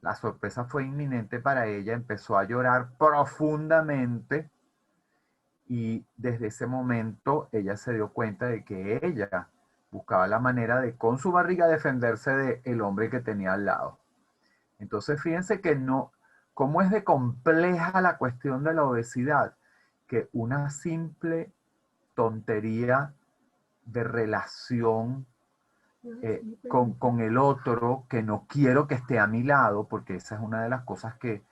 La sorpresa fue inminente para ella, empezó a llorar profundamente y desde ese momento ella se dio cuenta de que ella buscaba la manera de con su barriga defenderse del hombre que tenía al lado. Entonces fíjense que no, cómo es de compleja la cuestión de la obesidad, que una simple tontería de relación con el otro, que no quiero que esté a mi lado, porque esa es una de las cosas que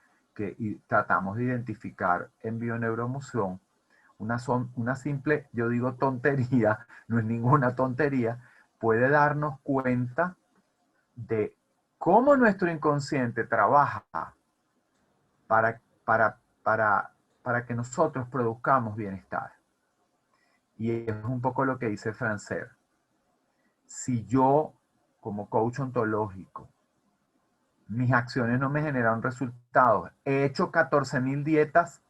tratamos de identificar en bioneuroemoción, una simple, yo digo tontería, no es ninguna tontería, puede darnos cuenta de cómo nuestro inconsciente trabaja para que nosotros produzcamos bienestar. Y es un poco lo que dice Francer. Si yo, como coach ontológico, mis acciones no me generan resultados, he hecho 14.000 dietas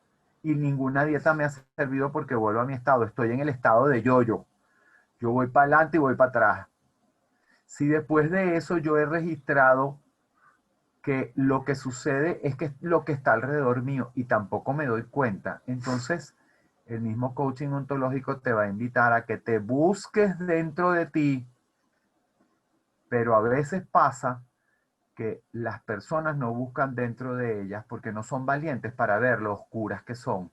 y ninguna dieta me ha servido porque vuelvo a mi estado, estoy en el estado de yo-yo. Yo voy para adelante y voy para atrás. Si después de eso yo he registrado que lo que sucede es que lo que está alrededor mío y tampoco me doy cuenta, entonces el mismo coaching ontológico te va a invitar a que te busques dentro de ti, pero a veces pasa que las personas no buscan dentro de ellas porque no son valientes para ver lo oscuras que son,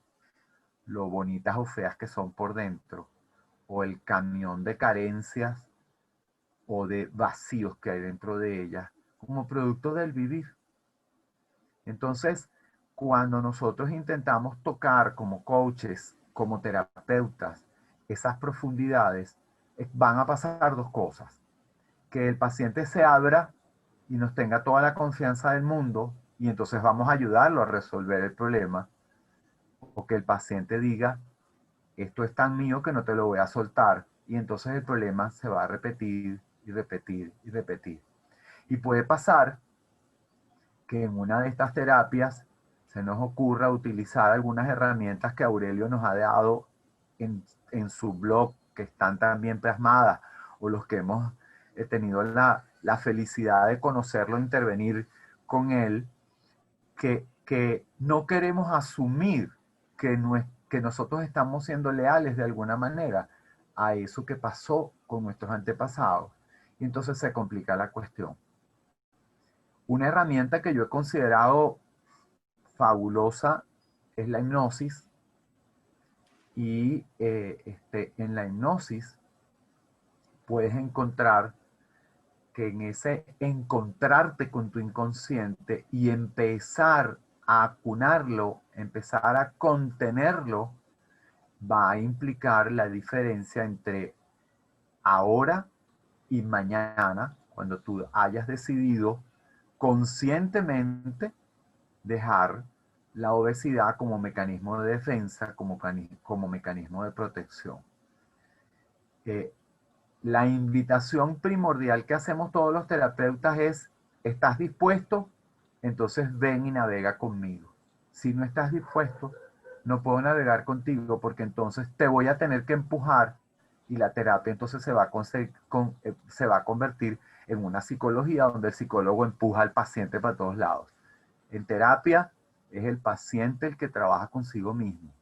lo bonitas o feas que son por dentro, o el camión de carencias o de vacíos que hay dentro de ellas, como producto del vivir. Entonces, cuando nosotros intentamos tocar como coaches, como terapeutas, esas profundidades, van a pasar 2 cosas. Que el paciente se abra y nos tenga toda la confianza del mundo y entonces vamos a ayudarlo a resolver el problema. O que el paciente diga, esto es tan mío que no te lo voy a soltar. Y entonces el problema se va a repetir y repetir y repetir. Y puede pasar que en una de estas terapias se nos ocurra utilizar algunas herramientas que Aurelio nos ha dado en su blog, que están también plasmadas, o los que hemos tenido la felicidad de conocerlo, intervenir con él, que no queremos asumir que nosotros estamos siendo leales de alguna manera a eso que pasó con nuestros antepasados. Y entonces se complica la cuestión. Una herramienta que yo he considerado fabulosa es la hipnosis. Y en la hipnosis puedes encontrar que en ese encontrarte con tu inconsciente y empezar a acunarlo, empezar a contenerlo, va a implicar la diferencia entre ahora y mañana, cuando tú hayas decidido conscientemente dejar la obesidad como mecanismo de defensa, como mecanismo de protección. La invitación primordial que hacemos todos los terapeutas es: ¿estás dispuesto? Entonces ven y navega conmigo. Si no estás dispuesto, no puedo navegar contigo, porque entonces te voy a tener que empujar y la terapia entonces se va a convertir en una psicología donde el psicólogo empuja al paciente para todos lados. En terapia es el paciente el que trabaja consigo mismo.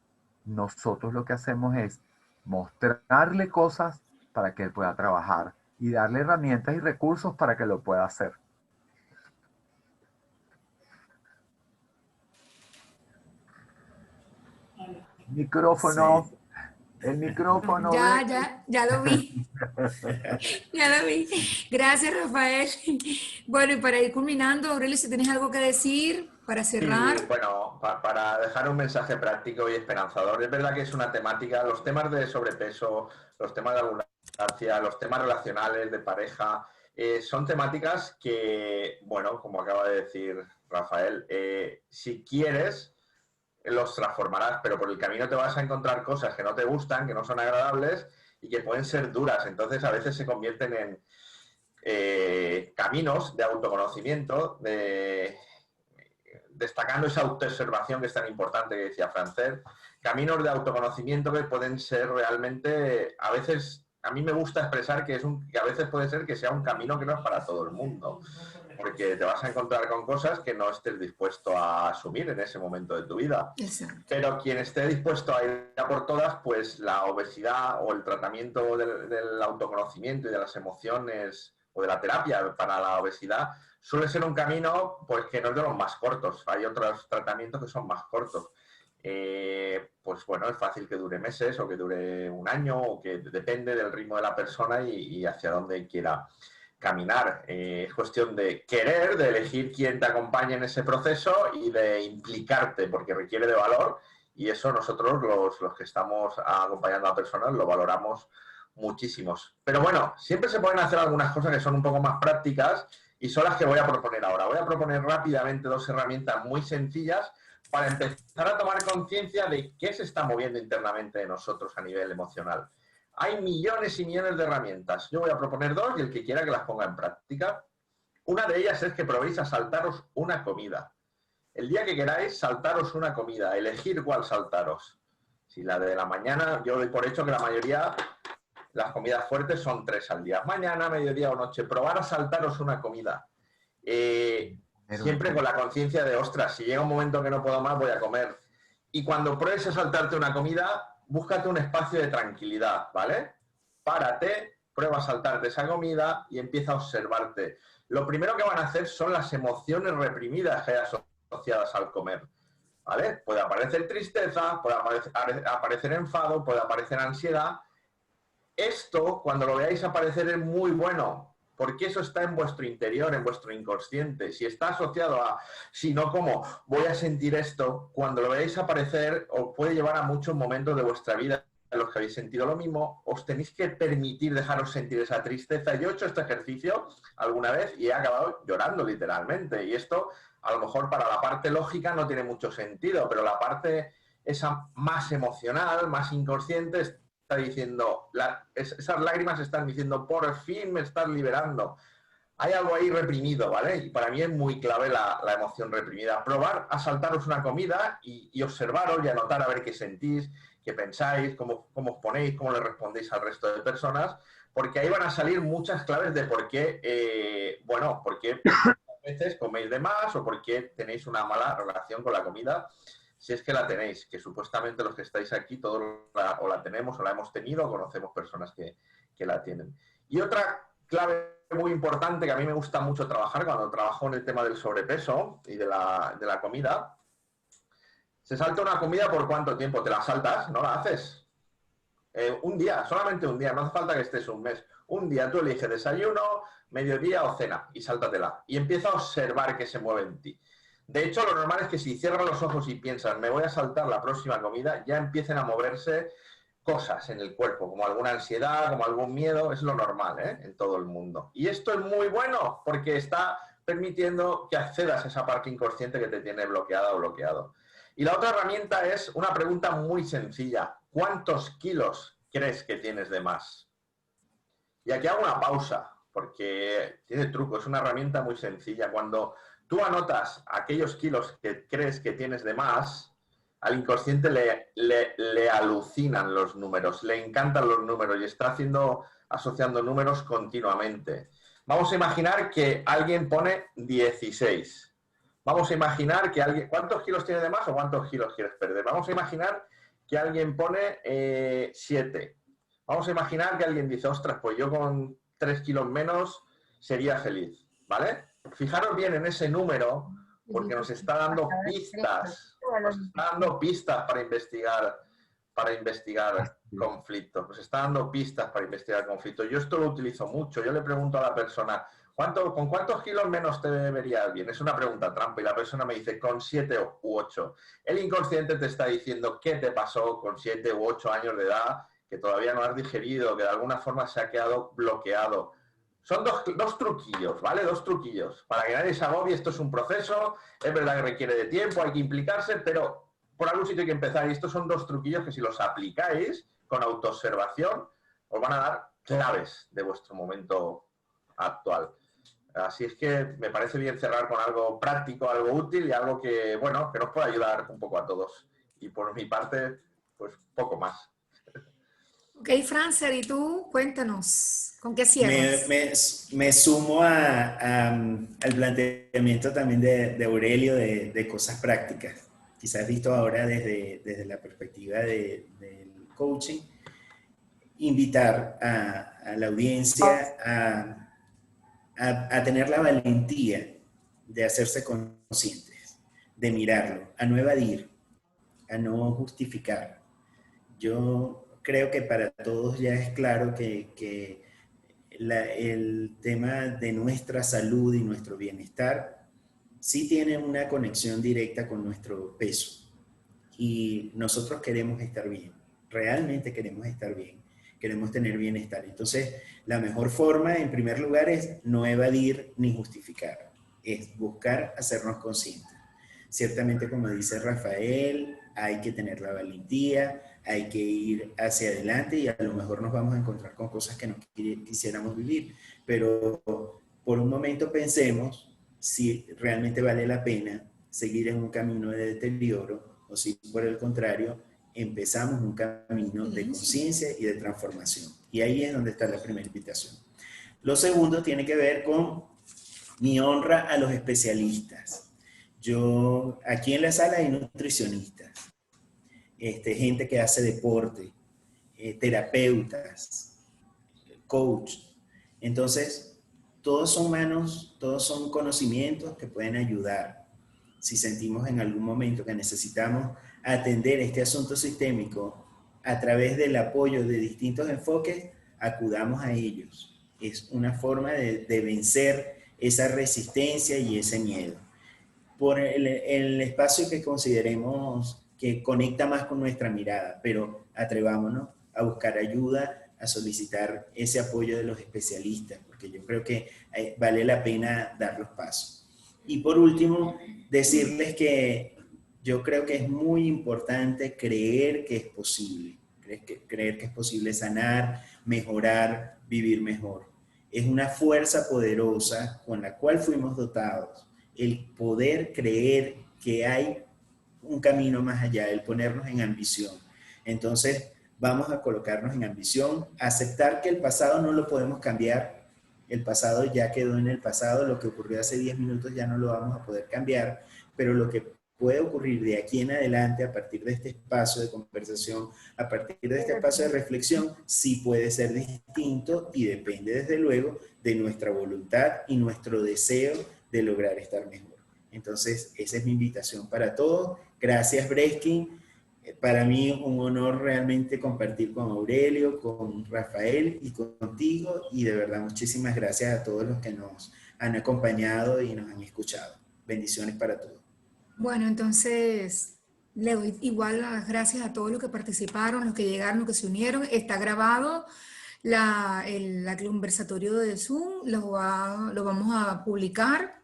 Nosotros lo que hacemos es mostrarle cosas para que él pueda trabajar y darle herramientas y recursos para que lo pueda hacer. Micrófono. Sí. El micrófono. Ya lo vi. Ya lo vi. Gracias, Rafael. Bueno, y para ir culminando, Aurelio, si tienes algo que decir para cerrar. Sí, bueno, para dejar un mensaje práctico y esperanzador, es verdad que es una temática, los temas de sobrepeso, los temas de abundancia, los temas relacionales de pareja, son temáticas que, bueno, como acaba de decir Rafael, si quieres, los transformarás, pero por el camino te vas a encontrar cosas que no te gustan, que no son agradables y que pueden ser duras. Entonces, a veces se convierten en caminos de autoconocimiento, destacando esa autoobservación que es tan importante que decía Francés, caminos de autoconocimiento que pueden ser realmente, a veces, a mí me gusta expresar que a veces puede ser que sea un camino que no es para todo el mundo, porque te vas a encontrar con cosas que no estés dispuesto a asumir en ese momento de tu vida. Exacto. Pero quien esté dispuesto a ir a por todas, pues la obesidad o el tratamiento del autoconocimiento y de las emociones o de la terapia para la obesidad suele ser un camino pues que no es de los más cortos. Hay otros tratamientos que son más cortos. Pues bueno, es fácil que dure meses o que dure un año o que depende del ritmo de la persona y hacia dónde quiera caminar. Es cuestión de querer, de elegir quién te acompañe en ese proceso y de implicarte, porque requiere de valor y eso nosotros, los que estamos acompañando a personas, lo valoramos muchísimos. Pero bueno, siempre se pueden hacer algunas cosas que son un poco más prácticas y son las que voy a proponer ahora. Voy a proponer rápidamente 2 herramientas muy sencillas para empezar a tomar conciencia de qué se está moviendo internamente de nosotros a nivel emocional. Hay millones y millones de herramientas. Yo voy a proponer 2 y el que quiera que las ponga en práctica. Una de ellas es que probéis a saltaros una comida. El día que queráis, saltaros una comida, elegir cuál saltaros. Si la de la mañana, yo doy por hecho que la mayoría, las comidas fuertes son 3 al día. Mañana, mediodía o noche. Probar a saltaros una comida. Siempre con la conciencia de, ostras, si llega un momento que no puedo más, voy a comer. Y cuando pruebes a saltarte una comida, búscate un espacio de tranquilidad, ¿vale? Párate, prueba a saltarte esa comida y empieza a observarte. Lo primero que van a hacer son las emociones reprimidas que hay asociadas al comer, ¿vale? Puede aparecer tristeza, puede aparecer enfado, puede aparecer ansiedad. Esto, cuando lo veáis aparecer, es muy bueno, porque eso está en vuestro interior, en vuestro inconsciente. Si está asociado a, si no, ¿cómo voy a sentir esto? Cuando lo veáis aparecer, os puede llevar a muchos momentos de vuestra vida en los que habéis sentido lo mismo. Os tenéis que permitir dejaros sentir esa tristeza. Yo he hecho este ejercicio alguna vez y he acabado llorando literalmente. Y esto, a lo mejor para la parte lógica no tiene mucho sentido, pero la parte esa más emocional, más inconsciente, está diciendo, esas lágrimas están diciendo, por fin me estás liberando. Hay algo ahí reprimido, ¿vale? Y para mí es muy clave la emoción reprimida. Probar a saltaros una comida y observaros y anotar a ver qué sentís, qué pensáis, cómo os ponéis, cómo le respondéis al resto de personas, porque ahí van a salir muchas claves de por qué, por qué a veces coméis de más o por qué tenéis una mala relación con la comida. Si es que la tenéis, que supuestamente los que estáis aquí todos o la tenemos o la hemos tenido o conocemos personas que la tienen. Y otra clave muy importante que a mí me gusta mucho trabajar cuando trabajo en el tema del sobrepeso y de la comida, se salta una comida por cuánto tiempo, te la saltas, no la haces. Un día, solamente un día, no hace falta que estés un mes. Un día tú eliges desayuno, mediodía o cena y sáltatela. Y empieza a observar qué se mueve en ti. De hecho, lo normal es que si cierras los ojos y piensas, me voy a saltar la próxima comida, ya empiecen a moverse cosas en el cuerpo, como alguna ansiedad, como algún miedo, es lo normal, ¿eh? En todo el mundo. Y esto es muy bueno porque está permitiendo que accedas a esa parte inconsciente que te tiene bloqueada o bloqueado. Y la otra herramienta es una pregunta muy sencilla. ¿Cuántos kilos crees que tienes de más? Y aquí hago una pausa, porque tiene truco, es una herramienta muy sencilla. Cuando tú anotas aquellos kilos que crees que tienes de más, al inconsciente le alucinan los números, le encantan los números y está asociando números continuamente. Vamos a imaginar que alguien pone 16. Vamos a imaginar que alguien... ¿Cuántos kilos tiene de más o cuántos kilos quieres perder? Vamos a imaginar que alguien pone 7. Vamos a imaginar que alguien dice, ostras, pues yo con 3 kilos menos sería feliz, ¿vale? Fijaros bien en ese número porque nos está dando pistas. Nos está dando pistas para investigar conflictos. Nos está dando pistas para investigar conflictos. Yo esto lo utilizo mucho. Yo le pregunto a la persona, ¿con cuántos kilos menos te verías bien? Es una pregunta trampa y la persona me dice, con 7 u 8. El inconsciente te está diciendo qué te pasó con 7 u 8 años de edad, que todavía no has digerido, que de alguna forma se ha quedado bloqueado. Son dos truquillos, ¿vale? 2 truquillos. Para que nadie se agobie, esto es un proceso, es verdad que requiere de tiempo, hay que implicarse, pero por algún sitio hay que empezar. Y estos son 2 truquillos que si los aplicáis con autoobservación, os van a dar claves de vuestro momento actual. Así es que me parece bien cerrar con algo práctico, algo útil y algo que, bueno, que nos pueda ayudar un poco a todos. Y por mi parte, pues poco más. Ok, Francer, ¿y tú? Cuéntanos, ¿con qué cierras? Me sumo al planteamiento también de Aurelio de cosas prácticas. Quizás visto ahora desde la perspectiva del coaching, invitar a la audiencia a tener la valentía de hacerse conscientes, de mirarlo, a no evadir, a no justificar. Yo creo que para todos ya es claro que el tema de nuestra salud y nuestro bienestar sí tiene una conexión directa con nuestro peso. Y nosotros queremos estar bien, realmente queremos estar bien, queremos tener bienestar. Entonces, la mejor forma, en primer lugar, es no evadir ni justificar, es buscar hacernos conscientes. Ciertamente, como dice Rafael, hay que tener la valentía, hay que ir hacia adelante y a lo mejor nos vamos a encontrar con cosas que no quisiéramos vivir, pero por un momento pensemos si realmente vale la pena seguir en un camino de deterioro o si por el contrario empezamos un camino de conciencia y de transformación. Y ahí es donde está la primera invitación. Lo segundo tiene que ver con mi honra a los especialistas. Yo, aquí en la sala hay nutricionistas, gente que hace deporte, terapeutas, coach. Entonces, todos son manos, todos son conocimientos que pueden ayudar. Si sentimos en algún momento que necesitamos atender este asunto sistémico a través del apoyo de distintos enfoques, acudamos a ellos. Es una forma de vencer esa resistencia y ese miedo. Por el espacio que consideremos que conecta más con nuestra mirada, pero atrevámonos a buscar ayuda, a solicitar ese apoyo de los especialistas, porque yo creo que vale la pena dar los pasos. Y por último, decirles que yo creo que es muy importante creer que es posible, creer que es posible sanar, mejorar, vivir mejor. Es una fuerza poderosa con la cual fuimos dotados, el poder creer que hay un camino más allá, el ponernos en ambición. Entonces, vamos a colocarnos en ambición, aceptar que el pasado no lo podemos cambiar, el pasado ya quedó en el pasado, lo que ocurrió hace 10 minutos ya no lo vamos a poder cambiar, pero lo que puede ocurrir de aquí en adelante, a partir de este espacio de conversación, a partir de este espacio de reflexión, sí puede ser distinto y depende desde luego de nuestra voluntad y nuestro deseo de lograr estar mejor. Entonces, esa es mi invitación para todos. Gracias, Breskin. Para mí un honor realmente compartir con Aurelio, con Rafael y contigo. Y de verdad, muchísimas gracias a todos los que nos han acompañado y nos han escuchado. Bendiciones para todos. Bueno, entonces le doy igual las gracias a todos los que participaron, los que llegaron, los que se unieron. Está grabado el conversatorio de Zoom, lo vamos a publicar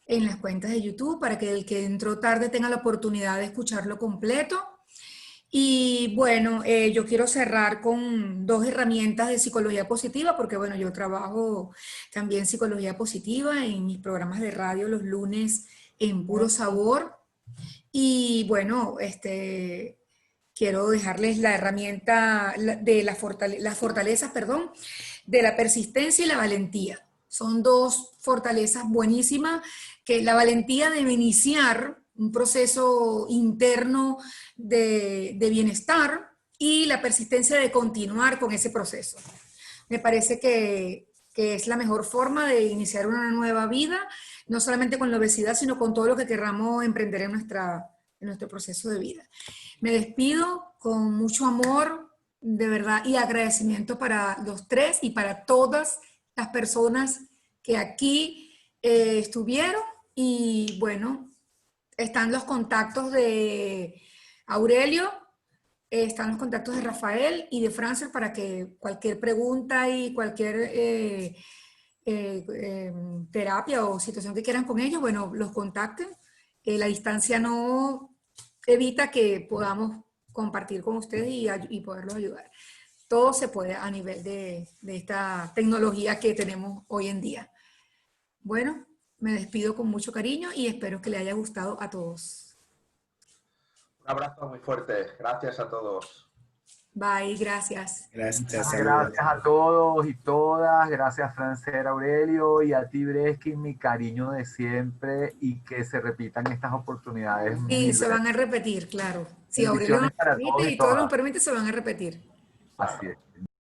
en las cuentas de YouTube para que el que entró tarde tenga la oportunidad de escucharlo completo. Y bueno, yo quiero cerrar con 2 herramientas de psicología positiva, porque bueno, yo trabajo también psicología positiva en mis programas de radio los lunes en Puro Sabor. Y bueno, quiero dejarles la herramienta de las fortalezas, perdón, de la persistencia y la valentía. Son 2 fortalezas buenísimas, que la valentía debe iniciar un proceso interno de bienestar y la persistencia de continuar con ese proceso. Me parece que es la mejor forma de iniciar una nueva vida, no solamente con la obesidad, sino con todo lo que queramos emprender en nuestro proceso de vida. Me despido con mucho amor, de verdad, y agradecimiento para los 3 y para todas las personas que aquí estuvieron. Y bueno, están los contactos de Aurelio, están los contactos de Rafael y de Frances para que cualquier pregunta y cualquier terapia o situación que quieran con ellos, bueno, los contacten. La distancia no evita que podamos compartir con ustedes y poderlos ayudar. Todo se puede a nivel de esta tecnología que tenemos hoy en día. Bueno, me despido con mucho cariño y espero que les haya gustado a todos. Un abrazo muy fuerte. Gracias a todos. Bye, gracias. Gracias, Gracias a todos y todas. Gracias, Francera, Aurelio, y a ti, Breskin, mi cariño de siempre, y que se repitan estas oportunidades. Y se van a repetir, claro. Si Aurelio nos Bendiciones para todos permite y y todos nos todas. permite, se van a repetir. Así es.